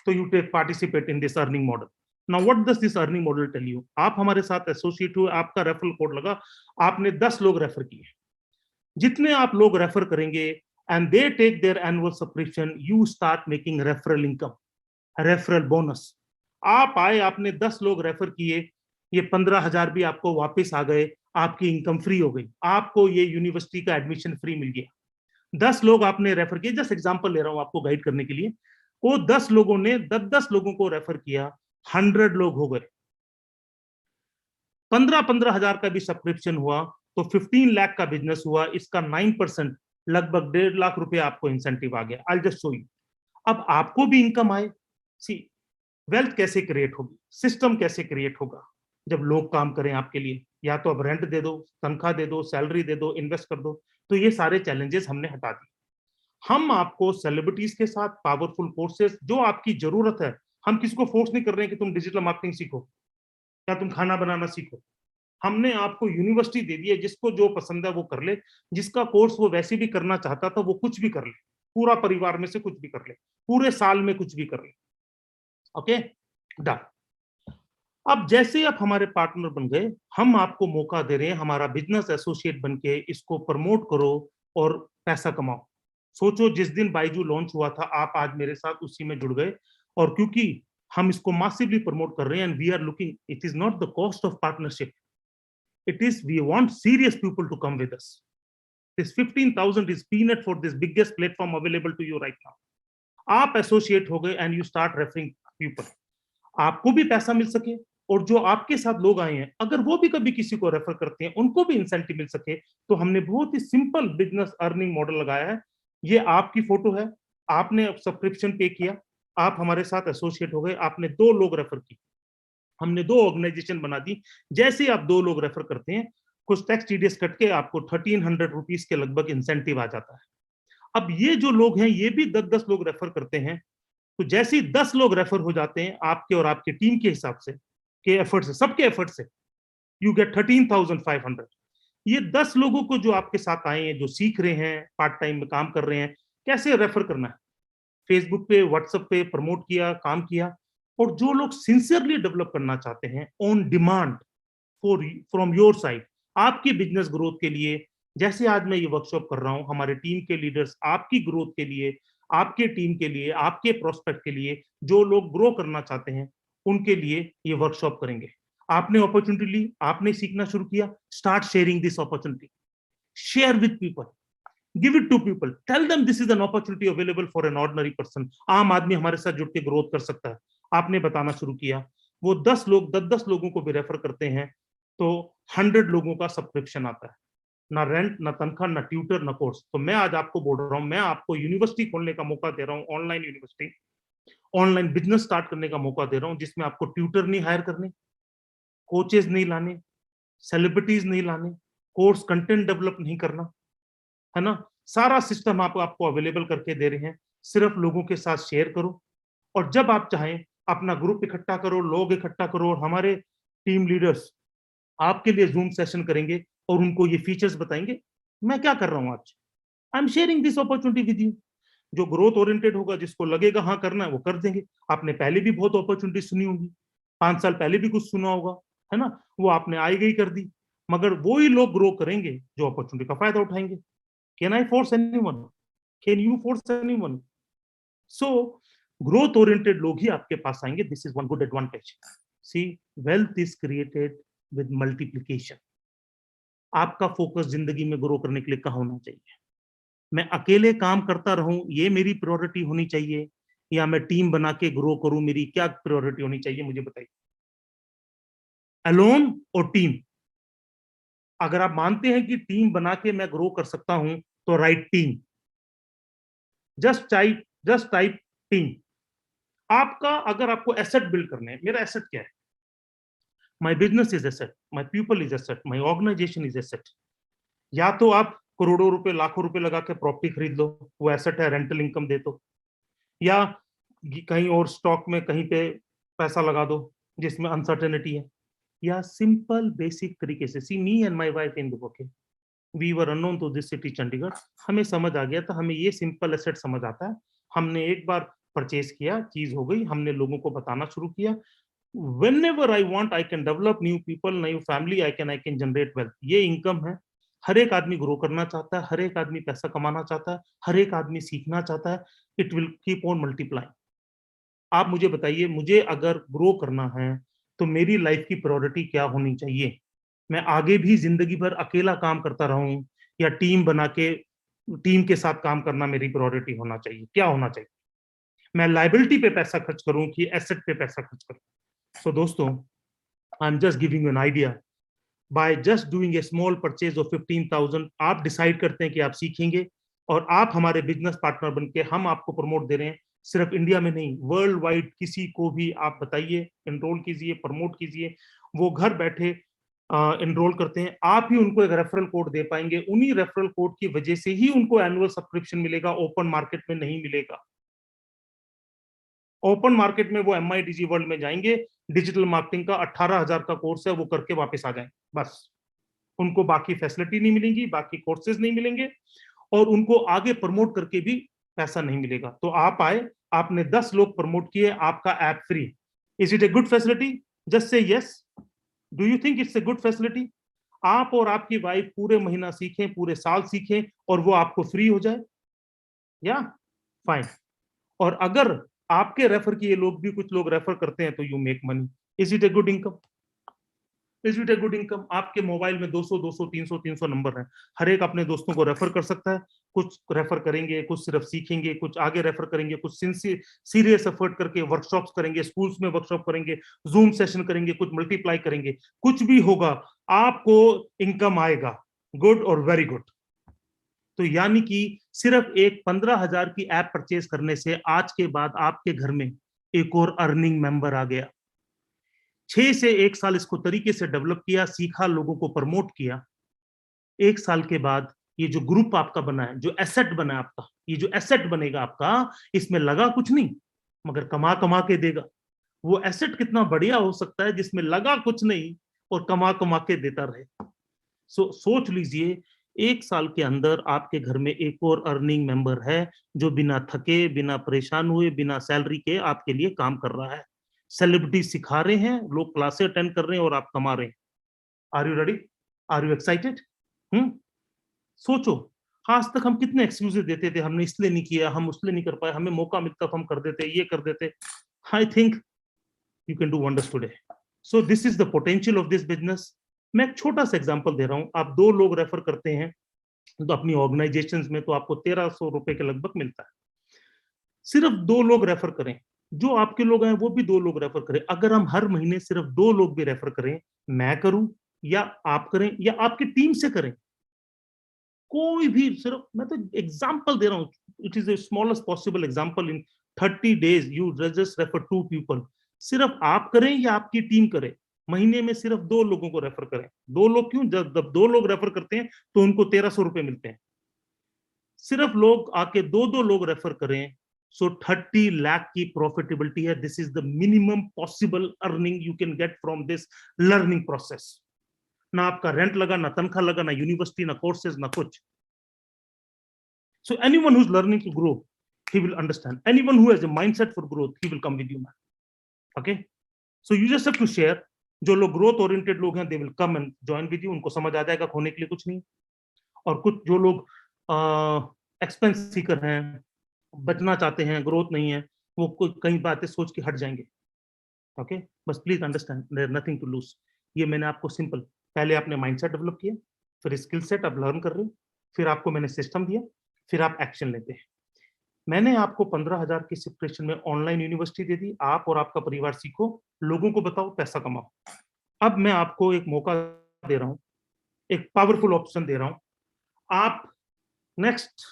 तो you take participate in this earning model. Now what does this earning model tell you? आप हमारे साथ एसोसिएट हुए, आपका रेफरल कोड लगा, आपने 10 लोग रेफर किए। जितने आप लोग रेफर करेंगे and they take their annual subscription, you start making referral income, referral bonus. आप आए, आपने 10 लोग रेफर किए, ये 15,000 भी आपको वापस आ गए, आपकी इनकम फ्री हो गई, आपको ये यूनिवर्सिटी का एडमिशन फ्री मिल गया। 10 लोग आपने रेफर किए, जस्ट एग्जांपल ले रहा हूं आपको गाइड करने के लिए। वो 10 लोगों ने 10-10 लोगों को रेफर किया, 100 लोग हो गए। 15-15 हजार का भी सब्सक्रिप्शन हुआ तो 15 लाख का बिजनेस हुआ। इसका 9% लगभग 1.5 लाख रुपए आपको इंसेंटिव आ गया। I just show you. अब आपको भी इनकम आए। सी, वेल्थ कैसे क्रिएट होगी, सिस्टम कैसे क्रिएट होगा? जब लोग काम करें आपके लिए, या तो अब रेंट दे दो, तनख्वाह दे दो, सैलरी दे दो, इन्वेस्ट कर दो। तो ये सारे चैलेंजेस हमने हटा दिए। हम आपको सेलिब्रिटीज के साथ पावरफुल कोर्सेज, जो आपकी जरूरत है, हम किसी को फोर्स नहीं कर रहे हैं कि तुम डिजिटल मार्केटिंग सीखो या तुम खाना बनाना सीखो। हमने आपको यूनिवर्सिटी दे दी है, जिसको जो पसंद है वो कर ले, जिसका कोर्स वो वैसे भी करना चाहता था वो कुछ भी कर ले, पूरा परिवार में से कुछ भी कर ले, पूरे साल में कुछ भी कर ले। Okay, done. अब जैसे आप हमारे पार्टनर बन गए, हम आपको मौका दे रहे हैं हमारा बिजनेस एसोसिएट बन के इसको प्रमोट करो और पैसा कमाओ। सोचो, जिस दिन बाइजू लॉन्च हुआ था, आप आज मेरे साथ उसी में जुड़ गए। और क्योंकि हम इसको मासिवली प्रमोट कर रहे हैं, and we are looking, it is not the cost of partnership, it is we want serious people to come with us. This 15,000 is peanut for this biggest platform available to you right now. आप associate हो गए and you start referring people, आपको भी पैसा मिल सके, और जो आपके साथ लोग आए हैं अगर वो भी कभी किसी को रेफर करते हैं, उनको भी इंसेंटिव मिल सके। तो हमने बहुत ही सिंपल बिजनेस अर्निंग मॉडल लगाया है। ये आपकी फोटो है, आपने सब्सक्रिप्शन पे किया, आप हमारे साथ एसोसिएट हो गए, आपने 2 लोग रेफर किए, हमने 2 ऑर्गेनाइजेशन बना दी। जैसे आप 2 लोग रेफर करते हैं, कुछ टैक्स टीडीएस कट के आपको 1300 रुपीज के लगभग इंसेंटिव आ जाता है। अब ये जो लोग हैं, ये भी 10-10 लोग रेफर करते हैं। तो जैसे ही 10 लोग रेफर हो जाते हैं आपके और आपकी टीम के हिसाब से, के एफर्ट से, सबके एफर्ट से, यू गेट 13,500। ये 10 लोगों को जो आपके साथ आए हैं, जो सीख रहे हैं, पार्ट टाइम में काम कर रहे हैं, कैसे रेफर करना है, फेसबुक पे, व्हाट्सएप पे प्रमोट किया, काम किया। और जो लोग सिंसियरली डेवलप करना चाहते हैं on demand for from your side, आपकी बिजनेस ग्रोथ के लिए, जैसे आज मैं ये वर्कशॉप कर रहा हूं, हमारे टीम के लीडर्स आपकी ग्रोथ के लिए, आपके टीम के लिए, आपके प्रोस्पेक्ट के लिए, जो लोग ग्रो करना चाहते हैं उनके लिए ये वर्कशॉप करेंगे। आपने अपॉर्चुनिटी ली, आपने सीखना शुरू किया, start sharing this opportunity, share with people, give it to people, tell them this is an opportunity available for an ordinary person. आम आदमी हमारे साथ जुड़ के ग्रोथ कर सकता है। आपने बताना शुरू किया, वो 10 लोग 10-10 लोगों को भी रेफर करते हैं, तो 100 लोगों का सब्सक्रिप्शन आता है। ना रेंट, ना तनख्वाह, ना ट्यूटर, ना कोर्स। तो मैं आज आपको बोल रहा हूं, मैं आपको यूनिवर्सिटी खोलने का मौका दे रहा हूं, online university, online business start करने का मौका दे रहा हूं, जिसमें आपको ट्यूटर नहीं हायर करने, कोचेज नहीं लाने, सेलिब्रिटीज नहीं लाने, कोर्स कंटेंट डेवलप नहीं करना, है ना। सारा सिस्टम आपको अवेलेबल करके दे रहे हैं। सिर्फ लोगों के साथ शेयर करो, और जब आप चाहें अपना ग्रुप इकट्ठा करो, लोग इकट्ठा करो, और हमारे टीम लीडर्स आपके लिए जूम सेशन करेंगे और उनको ये फीचर्स बताएंगे। मैं क्या कर रहा हूं आज, I am sharing this opportunity with you. जो ग्रोथ ओरिएंटेड होगा, जिसको लगेगा हाँ करना है, वो कर देंगे। आपने पहले भी बहुत अपॉर्चुनिटी सुनी होगी, 5 साल पहले भी कुछ सुना होगा, है ना, वो आपने आई गई कर दी। मगर वो ही लोग ग्रो करेंगे जो अपॉर्चुनिटी का फायदा उठाएंगे। Can I force anyone? Can you force anyone? So growth oriented लोग ही आपके पास आएंगे। This is one good advantage. See, wealth is created with multiplication. आपका फोकस जिंदगी में ग्रो करने के लिए कहाँ होना चाहिए? मैं अकेले काम करता रहूं, ये मेरी प्रायोरिटी होनी चाहिए, या मैं टीम बना के ग्रो करूं? मेरी क्या प्रायोरिटी होनी चाहिए, मुझे बताइए। अलोन और टीम? अगर आप मानते हैं कि टीम बना के मैं ग्रो कर सकता हूं तो right team, just type team. आपका अगर आपको एसेट बिल्ड करने हैं, मेरा एसेट क्या है? My business is asset, my people is asset, my organisation is asset. या तो आप करोड़ों रुपए लाखों रुपए लगा के प्रॉपर्टी खरीद लो, वो एसेट है, रेंटल इनकम दे दो, या कहीं और स्टॉक में कहीं पे पैसा लगा दो जिसमें अनसर्टेनिटी है, या सिंपल बेसिक तरीके से, see me and my wife in okay, we were unknown to this city Chandigarh, हमें समझ आ गया था, हमें ये सिंपल एसेट समझ आता है। हमने एक बार परचेज किया, चीज हो गई, हमने लोगों को बताना शुरू किया, whenever I want I can develop new people, new family, I can generate wealth। ये इनकम है। हर एक आदमी ग्रो करना चाहता है, हर एक आदमी पैसा कमाना चाहता है, हर एक आदमी सीखना चाहता है। It will keep on multiplying. आप मुझे बताइए, मुझे अगर ग्रो करना है तो मेरी लाइफ की प्रायोरिटी क्या होनी चाहिए? मैं आगे भी जिंदगी भर अकेला काम करता रहूं, या टीम बना के टीम के साथ काम करना मेरी प्रायोरिटी होना चाहिए? क्या होना चाहिए? मैं लाइबिलिटी पे पैसा खर्च करूं कि एसेट पे पैसा खर्च करूं? So दोस्तों, I'm just giving you an idea. By just doing a small purchase of 15,000, आप डिसाइड करते हैं कि आप सीखेंगे, और आप हमारे बिजनेस पार्टनर बन के हम आपको प्रमोट दे रहे हैं। सिर्फ इंडिया में नहीं, वर्ल्ड वाइड किसी को भी आप बताइए, एनरोल कीजिए, प्रमोट कीजिए, वो घर बैठे एनरोल करते हैं। आप ही उनको एक रेफरल कोड दे पाएंगे, उन्हीं रेफरल कोड की वजह से ही उनको एनुअल सब्सक्रिप्शन मिलेगा, ओपन मार्केट में नहीं मिलेगा। ओपन मार्केट में वो MIDG वर्ल्ड में जाएंगे, डिजिटल मार्केटिंग का 18,000 का कोर्स है, वो करके वापस आ जाएंगे, बस। उनको बाकी फैसिलिटी नहीं मिलेंगी, बाकी कोर्सेज नहीं मिलेंगे, और उनको आगे प्रमोट करके भी पैसा नहीं मिलेगा। तो आप आए, आपने 10 लोग प्रमोट किए, आपका app free. Is it a good facility? Just say yes. Do you think it's a good facility? आप और आपकी वाइफ पूरे महीना सीखें, पूरे साल सीखें, और वो आपको फ्री हो जाए, या फाइन। और अगर आपके रेफर किए लोग भी कुछ लोग रेफर करते हैं तो you make money. Is it a good income? Is it a good income? आपके मोबाइल में 200 200 300 नंबर हैं, हर एक अपने दोस्तों को रेफर कर सकता है। कुछ रेफर करेंगे, कुछ सिर्फ सीखेंगे, कुछ आगे रेफर करेंगे, कुछ सीरियस एफर्ट करके वर्कशॉप्स करेंगे, स्कूल्स में वर्कशॉप करेंगे, जूम सेशन करेंगे, कुछ मल्टीप्लाई करेंगे, कुछ भी होगा, आपको इनकम आएगा, गुड और वेरी गुड। तो यानी कि सिर्फ एक 15,000 की ऐप परचेज करने से आज के बाद आपके घर में एक और अर्निंग मेंबर आ गया। 6 से 1 साल इसको तरीके से डेवलप किया, सीखा, लोगों को प्रमोट किया। 1 साल के बाद ये जो ग्रुप आपका बना है, जो एसेट बना है आपका, ये जो एसेट बनेगा आपका, इसमें लगा कुछ नहीं मगर कमा कमा के देगा। वो एसेट कितना बढ़िया हो सकता है जिसमें लगा कुछ नहीं और कमा कमा के देता रहे। सोच लीजिए, 1 साल के अंदर आपके घर में एक और अर्निंग मेंबर है जो बिना थके, बिना परेशान हुए, बिना सैलरी के आपके लिए काम कर रहा है। सेलिब्रिटी सिखा रहे हैं, लोग क्लासे अटेंड कर रहे हैं और आप कमा रहे हैं। Are you ready? Are you excited? सोचो, आज तक हम कितने एक्सक्यूजेस देते थे, हमने इसलिए नहीं किया, हम उसलिए नहीं कर पाए, हमें मौका मिलता तो हम कर देते, ये कर देते। I think you can do wonders today. So this is the potential of this business. मैं एक छोटा सा एग्जांपल दे रहा हूं। आप 2 लोग रेफर करते हैं तो अपनी ऑर्गेनाइजेशंस में तो आपको 1300 रुपए के लगभग मिलता है। सिर्फ 2 लोग रेफर करें, जो आपके लोग हैं वो भी 2 लोग रेफर करें। अगर हम हर महीने सिर्फ 2 लोग भी रेफर करें, मैं करूं या आप करें या आपकी टीम से करें, कोई भी, सिर्फ मैं तो एग्जांपल दे रहा हूं, it is the smallest possible example. In 30 days you just refer 2 people. सिर्फ आप करें या आपकी टीम करे, महीने में सिर्फ 2 लोगों को रेफर करें। 2 लोग क्यों? जब 2 लोग रेफर करते हैं तो उनको 1300 रुपए मिलते हैं। सिर्फ लोग आके 2 लोग रेफर करें, सो 30 लाख की प्रॉफिटेबिलिटी है। This is the minimum possible earning you can get from this learning process. ना आपका रेंट लगा, ना तनख्वाह लगा, ना यूनिवर्सिटी, ना कोर्सेज, ना कुछ। So anyone who's learning to grow, he will understand. Anyone who has a mindset for growth, he will come with you, man. Okay? So you just have to share. जो लोग growth oriented लोग हैं, they will come and join with you. उनको समझ आ जाएगा खोने के लिए कुछ नहीं। और कुछ जो लोग एक्सपेंस सीकर हैं, बचना चाहते हैं, ग्रोथ नहीं है, वो कई बातें सोच के हट जाएंगे। ओके? बस please understand, there nothing to lose. ये मैंने आपको सिंपल, पहले आपने माइंडसेट डेवलप किया, फिर स्किल सेट आप लर्न कर रहे हो, फिर आपको मैंने सिस्टम दिया, फिर आप एक्शन लेते हैं। मैंने आपको 15,000 की सब्सक्रिप्शन में ऑनलाइन यूनिवर्सिटी दे दी, आप और आपका परिवार सीखो, लोगों को बताओ, पैसा कमाओ। अब मैं आपको एक मौका दे रहा हूं, एक पावरफुल ऑप्शन दे रहा हूं। आप नेक्स्ट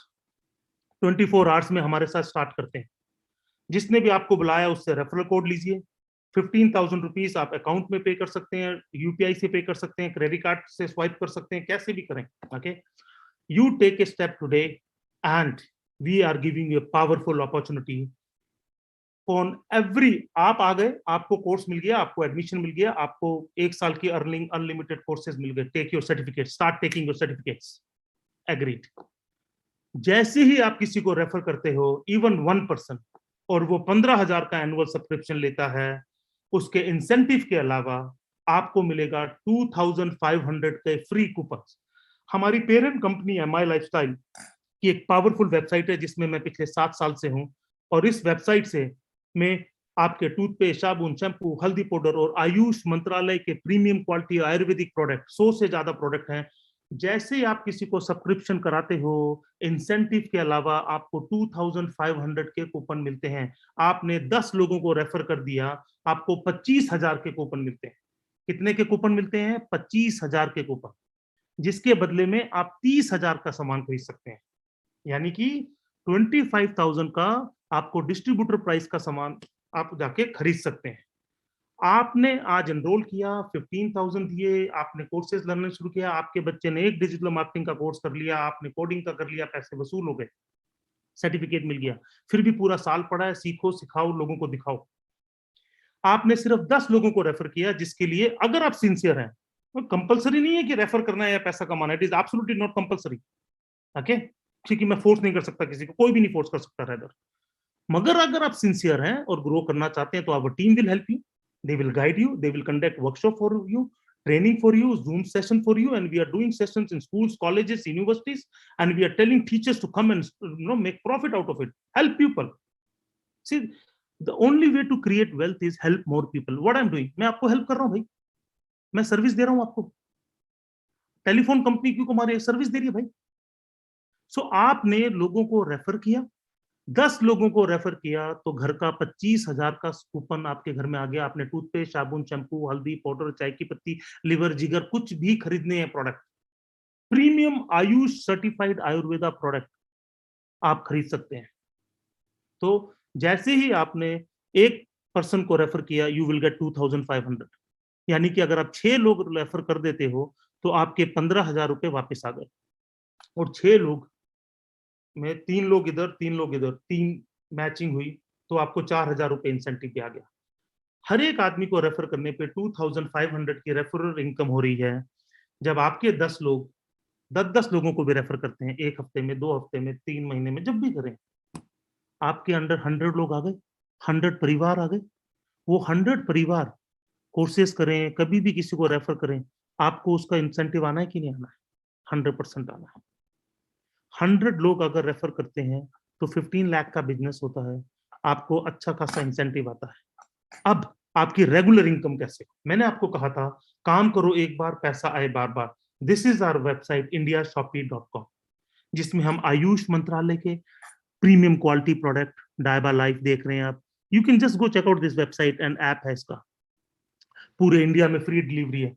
24 आवर्स में हमारे साथ स्टार्ट करते हैं। जिसने भी आपको बुलाया उससे रेफरल कोड लीजिए। 15,000 रुपीज आप अकाउंट में पे कर सकते हैं, यूपीआई से पे कर सकते हैं, क्रेडिट कार्ड से स्वाइप कर सकते हैं, कैसे भी करें। Okay, you take a step today and we are giving you powerful opportunity on every. आप आ गए, आपको कोर्स मिल गया, आपको एडमिशन मिल गया, आपको 1 साल की अर्निंग अनलिमिटेड कोर्सेज मिल गए। Take your certificate, start taking your certificates. Agreed. जैसे ही आप किसी को रेफर करते हो, इवन 1%, और वो 15,000 का एनुअल सब्सक्रिप्शन लेता है, उसके इंसेंटिव के अलावा आपको मिलेगा 2,500 के फ्री कूपन। हमारी पेरेंट कंपनी एम आई लाइफस्टाइल की एक पावरफुल वेबसाइट है जिसमें मैं पिछले 7 साल से हूं, और इस वेबसाइट से मैं आपके टूथपेस्ट, साबुन, शैम्पू, हल्दी पाउडर और आयुष मंत्रालय के प्रीमियम क्वालिटी आयुर्वेदिक प्रोडक्ट, 100 से ज्यादा प्रोडक्ट हैं। जैसे आप किसी को सब्सक्रिप्शन कराते हो, इंसेंटिव के अलावा आपको 2,500 के कूपन मिलते हैं। आपने 10 लोगों को रेफर कर दिया, आपको 25,000 के कूपन मिलते हैं। कितने के कूपन मिलते हैं? 25,000 के कूपन, जिसके बदले में आप 30,000 का सामान खरीद सकते हैं। यानी कि 25,000 का आपको डिस्ट्रीब्यूटर प्राइस का सामान आप जाके खरीद सकते हैं। आपने आज एनरोल किया, 15,000 दिए, आपने कोर्सेज लर्निंग शुरू किया, आपके बच्चे ने एक डिजिटल मार्केटिंग का कोर्स कर लिया, आपने कोडिंग का कर लिया, पैसे वसूल हो गए, सर्टिफिकेट मिल गया। फिर भी पूरा साल पड़ा है, सीखो, सिखाओ, लोगों को दिखाओ। आपने सिर्फ 10 लोगों को रेफर किया, जिसके लिए अगर आप सिंसियर हैं, तो कंपलसरी नहीं है कि रेफर करना है या पैसा कमाना है। It is absolutely not compulsory. Okay, क्योंकि मैं फोर्स नहीं कर सकता किसी को, कोई भी नहीं फोर्स कर सकता रेदर। मगर अगर आप सिंसियर हैं और ग्रो करना चाहते हैं तो our team will help you, they will guide you, they will conduct workshop for you, training for you, Zoom session for you, and we are doing sessions in schools, colleges, universities, and we are telling teachers to come and make profit out of it, help people. See, the only way to create wealth is help more people. What I'm doing, मैं आपको help कर रहा हूं भाई, मैं service दे रहा हूं आपको। टेलीफोन कंपनी क्यों हमारे सर्विस दे रही है भाई? सो आपने लोगों को रेफर किया, 10 लोगों को रेफर किया, तो घर का 25,000 का कूपन आपके घर में आ गया। आपने टूथपेस्ट, साबुन, शैम्पू, हल्दी पाउडर, चाय की पत्ती, लिवर, जिगर, कुछ भी खरीदने हैं product, premium Ayush certified Ayurveda product आप खरीद सकते हैं। तो जैसे ही आपने एक पर्सन को रेफर किया, यू विल गेट 2,500। यानी कि अगर आप 6 लोग रेफर कर देते हो तो आपके 15,000 रुपए वापस आ गए। और 6 लोग में 3 लोग इधर, 3 लोग इधर, 3 मैचिंग हुई, तो आपको 4,000 रुपए इंसेंटिव भी आ गया। हर एक आदमी को रेफर करने पे 2,500 की रेफरल इनकम हो रही है। जब आपके 10 लोग 10-10 लोगों को भी रेफर करते हैं, 1 हफ्ते में, 2 हफ्ते में, 3 महीने में, जब भी करें, आपके अंडर 100 लोग आ गए, 100 परिवार आ गए। वो 100 परिवार कोर्सेज करें, कभी भी किसी को रेफर करें, आपको उसका इंसेंटिव आना है कि नहीं आना है? 100% आना है। 100 लोग अगर रेफर करते हैं तो 15 लाख का बिजनेस होता है, आपको अच्छा खासा इंसेंटिव आता है। अब आपकी रेगुलर इनकम कैसे? मैंने आपको कहा था, काम करो एक बार, पैसा आए बार बार। This is our website indiashopee.com, जिसमें हम आयुष मंत्रालय के प्रीमियम क्वालिटी प्रोडक्ट डायबा लाइफ देख रहे हैं आप। You can just go check out this website and app है इसका, पूरे इंडिया में फ्री डिलीवरी है।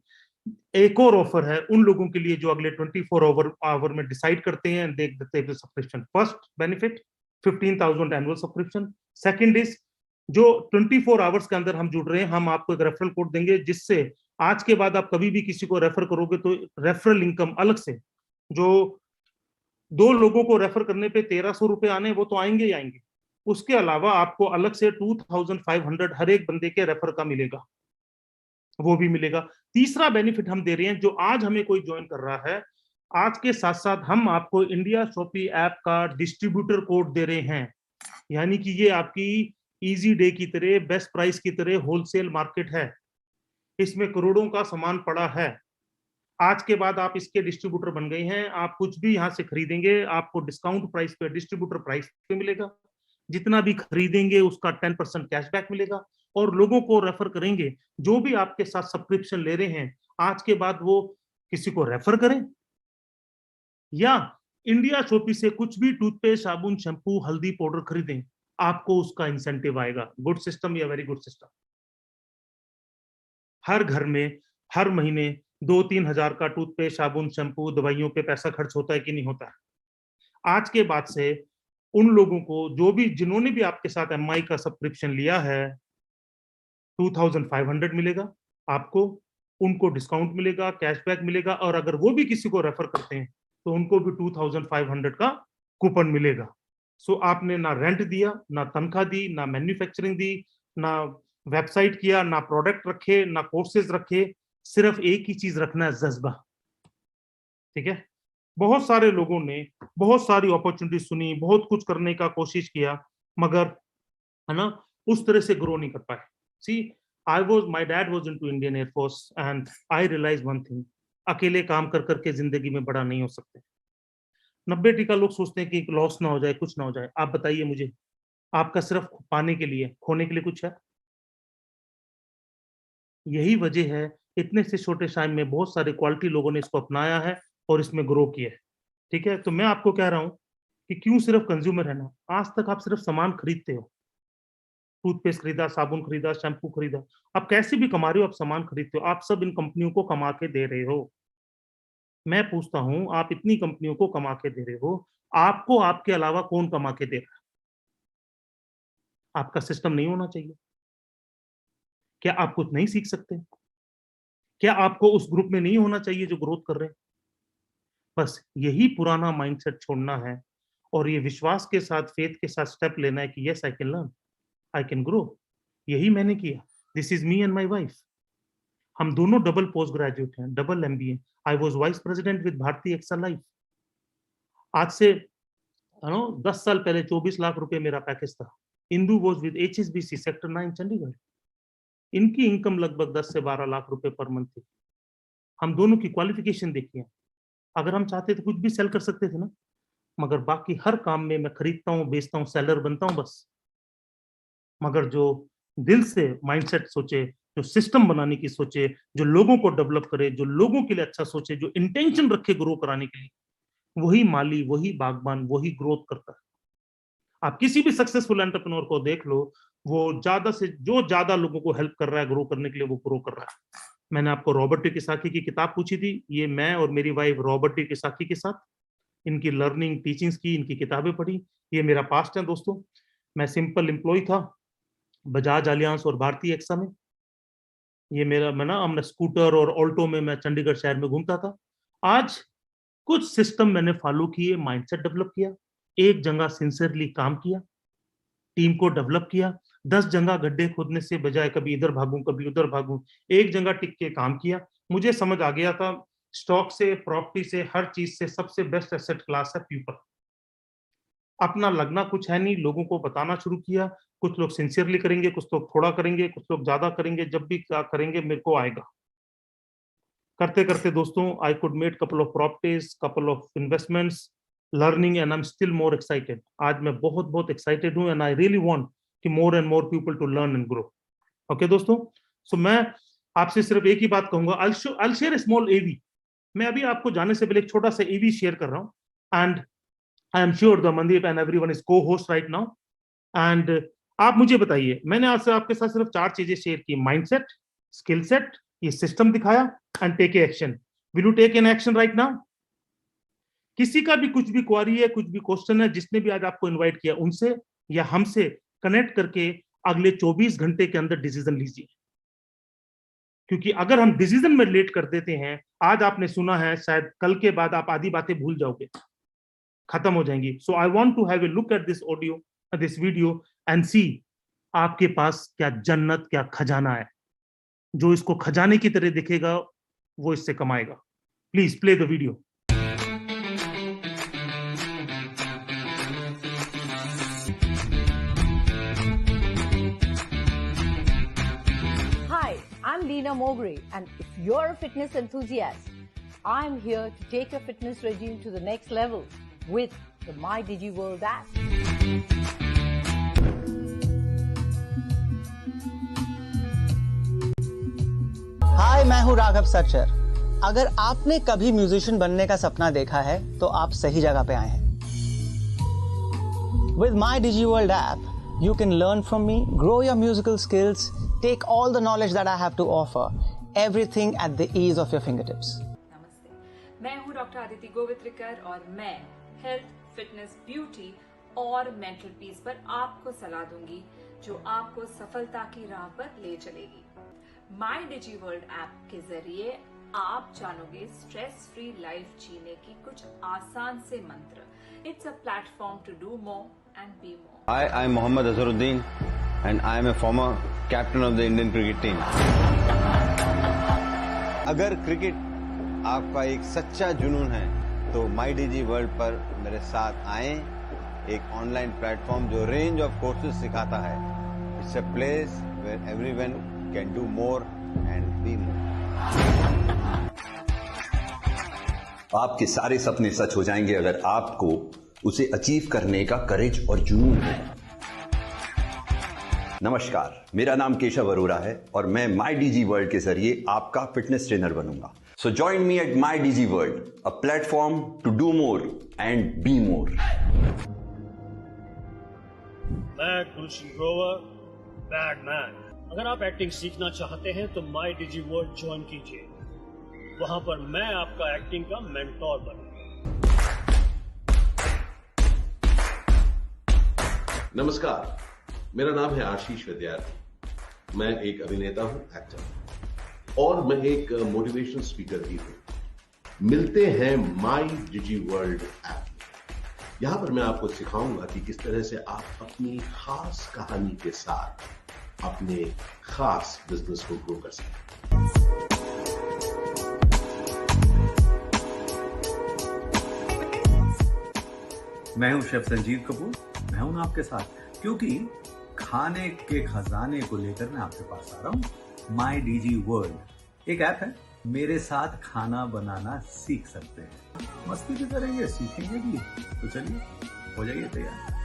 एक और ऑफर है उन लोगों के लिए जो अगले 24 आवर में डिसाइड करते हैं देख देते हैं subscription. First benefit 15,000 annual subscription. Second is जो 24 आवर्स के अंदर हम जुड़ रहे हैं, हम आपको एक रेफरल कोड देंगे, जिससे आज के बाद आप कभी भी किसी को रेफर करोगे तो रेफरल इनकम अलग से, जो 2 लोगों को रेफर करने पे 1,300 रुपए आने, वो तो आएंगे ही आएंगे। उसके अलावा आपको अलग से 2,500 हर एक बंदे के रेफर का मिलेगा, वो भी मिलेगा। तीसरा बेनिफिट हम दे रहे हैं, जो आज हमें कोई ज्वाइन कर रहा है, आज के साथ साथ हम आपको इंडिया शॉपी ऐप का डिस्ट्रीब्यूटर कोड दे रहे हैं। यानी कि ये आपकी इजी डे की तरह, बेस्ट प्राइस की तरह होलसेल मार्केट है, इसमें करोड़ों का सामान पड़ा है। आज के बाद आप इसके डिस्ट्रीब्यूटर बन गए हैं, आप कुछ भी यहां से खरीदेंगे आपको डिस्काउंट प्राइस पे, डिस्ट्रीब्यूटर प्राइस पे मिलेगा। जितना भी खरीदेंगे उसका 10% कैशबैक मिलेगा। और लोगों को रेफर करेंगे, जो भी आपके साथ सब्सक्रिप्शन ले रहे हैं, आज के बाद वो किसी को रेफर करें या इंडिया शॉपी से कुछ भी टूथपेस्ट, साबुन, शैम्पू, हल्दी पाउडर खरीदें, आपको उसका इंसेंटिव आएगा। गुड सिस्टम या वेरी गुड सिस्टम? हर घर में हर महीने 2-3 हजार का टूथपेस्ट, साबुन, शैम्पू, दवाइयों पे पैसा खर्च होता है कि नहीं होता है? आज के बाद से उन लोगों को जिन्होंने भी आपके साथ एमआई का सब्सक्रिप्शन लिया है, 2500 मिलेगा आपको, उनको डिस्काउंट मिलेगा, कैशबैक मिलेगा, और अगर वो भी किसी को रेफर करते हैं तो उनको भी 2500 का कूपन मिलेगा। सो आपने ना रेंट दिया, ना तनख्वाह दी, ना मैन्युफैक्चरिंग दी, ना वेबसाइट किया, ना प्रोडक्ट रखे, ना कोर्सेज रखे, सिर्फ एक ही चीज रखना है, जज्बा। ठीक है? बहुत सारे लोगों ने बहुत सारी अपॉर्चुनिटी सुनी, बहुत कुछ करने का कोशिश किया, मगर है ना उस तरह से ग्रो नहीं कर पाए। सी my dad was into Indian Air Force and I realized one thing, अकेले काम कर करके जिंदगी में बड़ा नहीं हो सकते। 90% लोग सोचते हैं कि लॉस ना हो जाए, कुछ ना हो जाए। आप बताइए मुझे, आपका सिर्फ पाने के लिए, खोने के लिए कुछ है? यही वजह है इतने से छोटे टाइम में बहुत सारे क्वालिटी लोगों ने इसको अपनाया है और इसमें ग्रो किया है। ठीक है? तो मैं आपको कह रहा हूं कि क्यों सिर्फ कंज्यूमर रहना। आज तक आप सिर्फ सामान खरीदते हो, टूथपेस्ट खरीदा, साबुन खरीदा, शैम्पू खरीदा, आप कैसे भी कमा रहे हो, आप सामान खरीदते हो, आप सब इन कंपनियों को कमा के दे रहे हो। मैं पूछता हूं, आप इतनी कंपनियों को कमा के दे रहे हो, आपको आपके अलावा कौन कमा के दे रहा है? आपका सिस्टम नहीं होना चाहिए? क्या आप कुछ नहीं सीख सकते? क्या आपको उस ग्रुप में नहीं होना चाहिए जो ग्रोथ कर रहे हैं? बस यही पुराना माइंडसेट छोड़ना है और ये विश्वास के साथ, फेथ के साथ स्टेप लेना है कि yes I can learn, I can grow. यही मैंने किया। This is me and my wife. हम दोनों डबल पोस्ट ग्रेजुएट हैं, double MBA. I was vice president with Bharti AXA Life. आज से 10 साल पहले 24 लाख रुपए मेरा पैकेज था। Indu was with HSBC sector 9 Chandigarh. इनकी इनकम लगभग 10 से 12 लाख रुपए पर मंथ थी। हम दोनों की क्वालिफिकेशन देखिए। अगर हम चाहते तो कुछ भी सेल कर सकते थे ना, मगर बाकी हर काम में मैं खरीदता हूँ, बेचता हूँ, सेलर बनता हूँ बस। मगर जो दिल से माइंडसेट सोचे, जो सिस्टम बनाने की सोचे, जो लोगों को डेवलप करे, जो लोगों के लिए अच्छा सोचे, जो इंटेंशन रखे ग्रो कराने के लिए, वही माली, वही बागबान, वही ग्रोथ करता है। आप किसी भी सक्सेसफुल एंटरप्रेन्योर को देख लो, वो ज्यादा लोगों को हेल्प कर रहा है ग्रो करने के लिए, वो ग्रो कर रहा है। मैंने आपको रॉबर्ट टी किसाकी की किताब पूछी थी। ये मैं और मेरी वाइफ रॉबर्ट टी किसाकी के साथ इनकी लर्निंग, टीचिंग्स की, इनकी किताबें पढ़ी। ये मेरा पास्ट है दोस्तों। मैं सिंपल एम्प्लॉय था बजाज अलियांस और भारतीय एक्सा में। ये हमने स्कूटर और ऑल्टो में मैं चंडीगढ़ शहर में घूमता था। आज कुछ सिस्टम मैंने फॉलो किए, माइंडसेट डेवलप किया, एक जगह सिंसियरली काम किया, टीम को डेवलप किया, 10 जगह गड्ढे खोदने से बजाय कभी इधर भागूं कभी उधर भागूं, एक जगह टिक के काम किया। मुझे समझ आ गया था स्टॉक से, प्रॉपर्टी से, हर चीज से सबसे बेस्ट एसेट क्लास है पीपल। अपना लगना कुछ है नहीं, लोगों को बताना शुरू किया। कुछ लोग सिंसियरली करेंगे, कुछ लोग थोड़ा करेंगे, कुछ लोग ज्यादा करेंगे। जब भी क्या करेंगे मेरे को आएगा। करते करते दोस्तों I could made couple of properties, couple of investments, learning, and I am still more excited. आज मैं बहुत बहुत एक्साइटेड हूं एंड आई रियली वांट कि more and more people to learn and grow. Okay दोस्तों, सो मैं आपसे सिर्फ एक ही बात कहूंगा, I'll share a small AV। मैं अभी आपको जाने से पहले एक छोटा सा AV शेयर कर रहा हूं and I am sure the Mandeep and everyone is co-host right now. And आप मुझे बताइए, मैंने आज से आपके साथ सिर्फ 4 चीजें शेयर की, माइंडसेट, स्किल सेट, ये सिस्टम दिखाया and take action. Will you take an action right now? किसी का भी कुछ भी क्वारी है, कुछ भी क्वेश्चन है, जिसने भी आज आपको इनवाइट किया उनसे या हमसे कनेक्ट करके अगले 24 घंटे के अंदर डिसीजन लीजिए। क्योंकि अगर हम डिसीजन में लेट कर देते हैं, आज आपने सुना है, शायद कल के बाद आप आधी बातें भूल जाओगे, खत्म हो जाएंगी। So I want to have a look at this audio, this video and see आपके पास क्या जन्नत, क्या खजाना है। जो इसको खजाने की तरह दिखेगा वो इससे कमाएगा। Please play the video. Hi, I'm Leena Mogri, and if you're a fitness enthusiast, I'm here to take your fitness regime to the next level with the MyDigiWorld app. हाय, मैं हूं राघव सचर। अगर आपने कभी म्यूजिशियन बनने का सपना देखा है तो आप सही जगह पे आए हैं। With My Digi World app, you can learn from me, grow your musical skills, take all the knowledge that I have to offer, everything at the ease of your fingertips. नमस्ते, मैं हूँ डॉक्टर आदिति गोवित्रिकर और मैं health, fitness, beauty और mental peace पर आपको सलाह दूंगी जो आपको सफलता की राह पर ले चलेगी। माई डिजी वर्ल्ड ऐप के जरिए आप जानोगे स्ट्रेस फ्री लाइफ जीने की कुछ आसान से मंत्र। It's a platform to do more and be more. Hi, I'm Mohammad Azharuddin and I am a former captain of the Indian cricket team. अगर क्रिकेट आपका एक सच्चा जुनून है तो माई डिजी वर्ल्ड पर मेरे साथ आएं, एक ऑनलाइन प्लेटफॉर्म जो रेंज ऑफ कोर्सेज सिखाता है। It's a place where everyone can do more and be more. आपके सारे सपने सच हो जाएंगे अगर आपको उसे अचीव करने का करेज और जुनून हो। नमस्कार, मेरा नाम केशव अरोरा है और मैं माई डीजी वर्ल्ड के जरिए आपका फिटनेस ट्रेनर बनूंगा। So join me at my DG world, a platform to do more and be more. मैं गुलशन ग्रोवर, बैडमैन। अगर आप एक्टिंग सीखना चाहते हैं तो माई डिजी वर्ल्ड ज्वाइन कीजिए। वहां पर मैं आपका एक्टिंग का मेंटोर बनूंगा। नमस्कार, मेरा नाम है आशीष विद्यार्थी। मैं एक अभिनेता हूं, एक्टर, और मैं एक मोटिवेशनल स्पीकर भी हूं। मिलते हैं माई डिजी वर्ल्ड ऐप। यहां पर मैं आपको सिखाऊंगा कि किस तरह से आप अपनी खास कहानी के साथ अपने खास बिजनेस को ग्रो कर सकते हैं। मैं हूं शेफ संजीव कपूर। मैं हूं आपके साथ क्योंकि खाने के खजाने को लेकर मैं आपके पास आ रहा हूं। माई डीजी वर्ल्ड एक ऐप है, मेरे साथ खाना बनाना सीख सकते हैं। मस्ती भी करेंगे, सीखेंगे भी। तो चलिए, हो जाइए तैयार।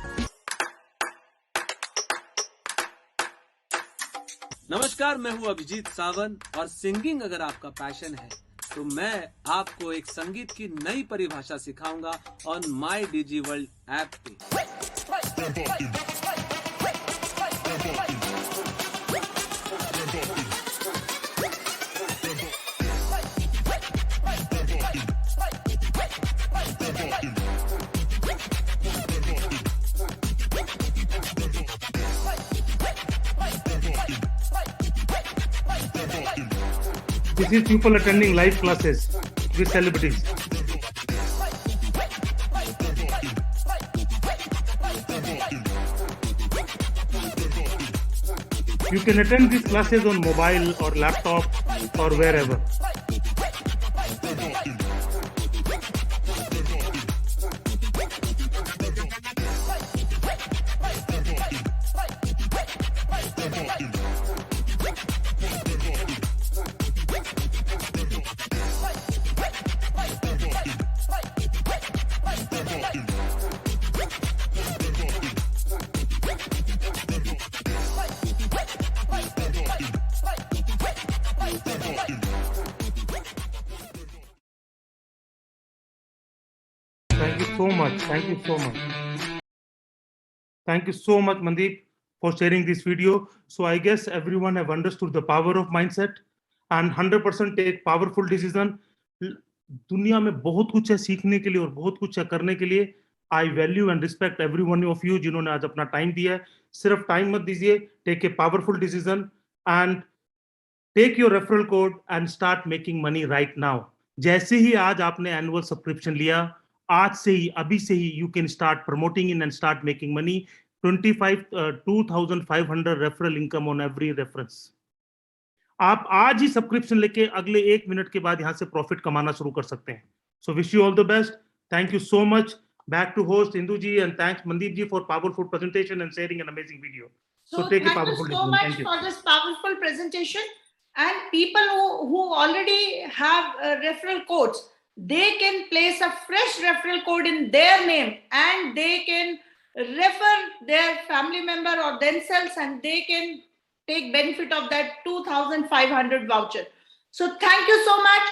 नमस्कार, मैं हूं अभिजीत सावंत और सिंगिंग अगर आपका पैशन है तो मैं आपको एक संगीत की नई परिभाषा सिखाऊंगा on my DG world app पे। This is people attending live classes with celebrities. You can attend these classes on mobile or laptop or wherever. Thank you so much. Thank you so much. Thank you so much, Mandeep, for sharing this video. So I guess everyone have understood the power of mindset and 100% take powerful decision. दुनिया में बहुत कुछ है सीखने के लिए और बहुत कुछ है करने के लिए। I value and respect every one of you जिन्होंने आज अपना टाइम दिया है। सिर्फ टाइम मत दीजिए, take a powerful decision and take your referral code and start making money right now. जैसे ही आज आपने एनुअल सब्सक्रिप्शन लिया, आज से ही, अभी से ही you can start promoting in and start making money. 2,500 referral income on every reference. आप आज ही सब्सक्रिप्शन लेके अगले 1 मिनट के बाद यहां से प्रॉफिट कमाना शुरू कर सकते हैं। So wish you all the best. Thank you so much. Back to host Indu ji and thanks Mandeep ji for powerful presentation and sharing an amazing video. So take a thank powerful you so decision. much Thank you. for this powerful presentation. And people who already have referral codes, they can place a fresh referral code in their name and they can refer their family member or themselves and they can take benefit of that 2,500 voucher. So thank you so much.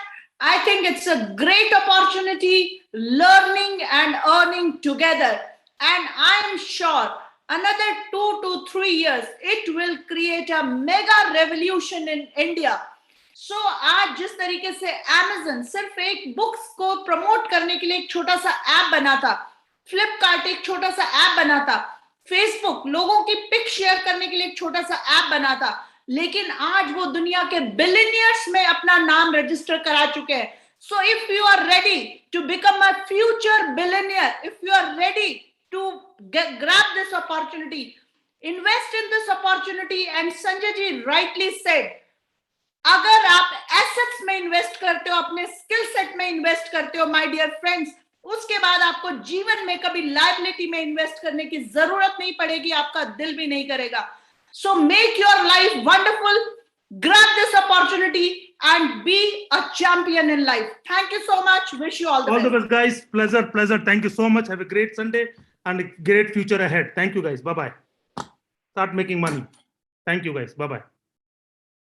I think it's a great opportunity, learning and earning together. And I'm sure another 2 to 3 years, it will create a mega revolution in India. So आज जिस तरीके से Amazon सिर्फ एक books को promote करने के लिए एक छोटा सा ऐप बना था, फ्लिपकार्ट एक छोटा सा ऐप बना था, फेसबुक लोगों की पिक शेयर करने के लिए एक छोटा सा ऐप बना था, लेकिन आज वो दुनिया के बिलियनियर्स में अपना नाम रजिस्टर करा चुके हैं. So if you are ready to become a future billionaire, if you are ready to grab this opportunity, invest in this opportunity. And Sanjay ji rightly said, अगर आप एसेट्स में इन्वेस्ट करते हो, अपने स्किल सेट में invest करते हो, my dear friends, उसके बाद आपको जीवन में कभी लायबिलिटी में इन्वेस्ट करने की जरूरत नहीं पड़ेगी, आपका दिल भी नहीं करेगा. So make your life wonderful, grab this opportunity and be a champion in life. Thank you so much. Wish you all the best. All the best, guys. Pleasure. Thank you so much. Have a great Sunday and a great future ahead. Thank you, guys. Bye-bye. Start making money. Thank you, guys. Bye-bye.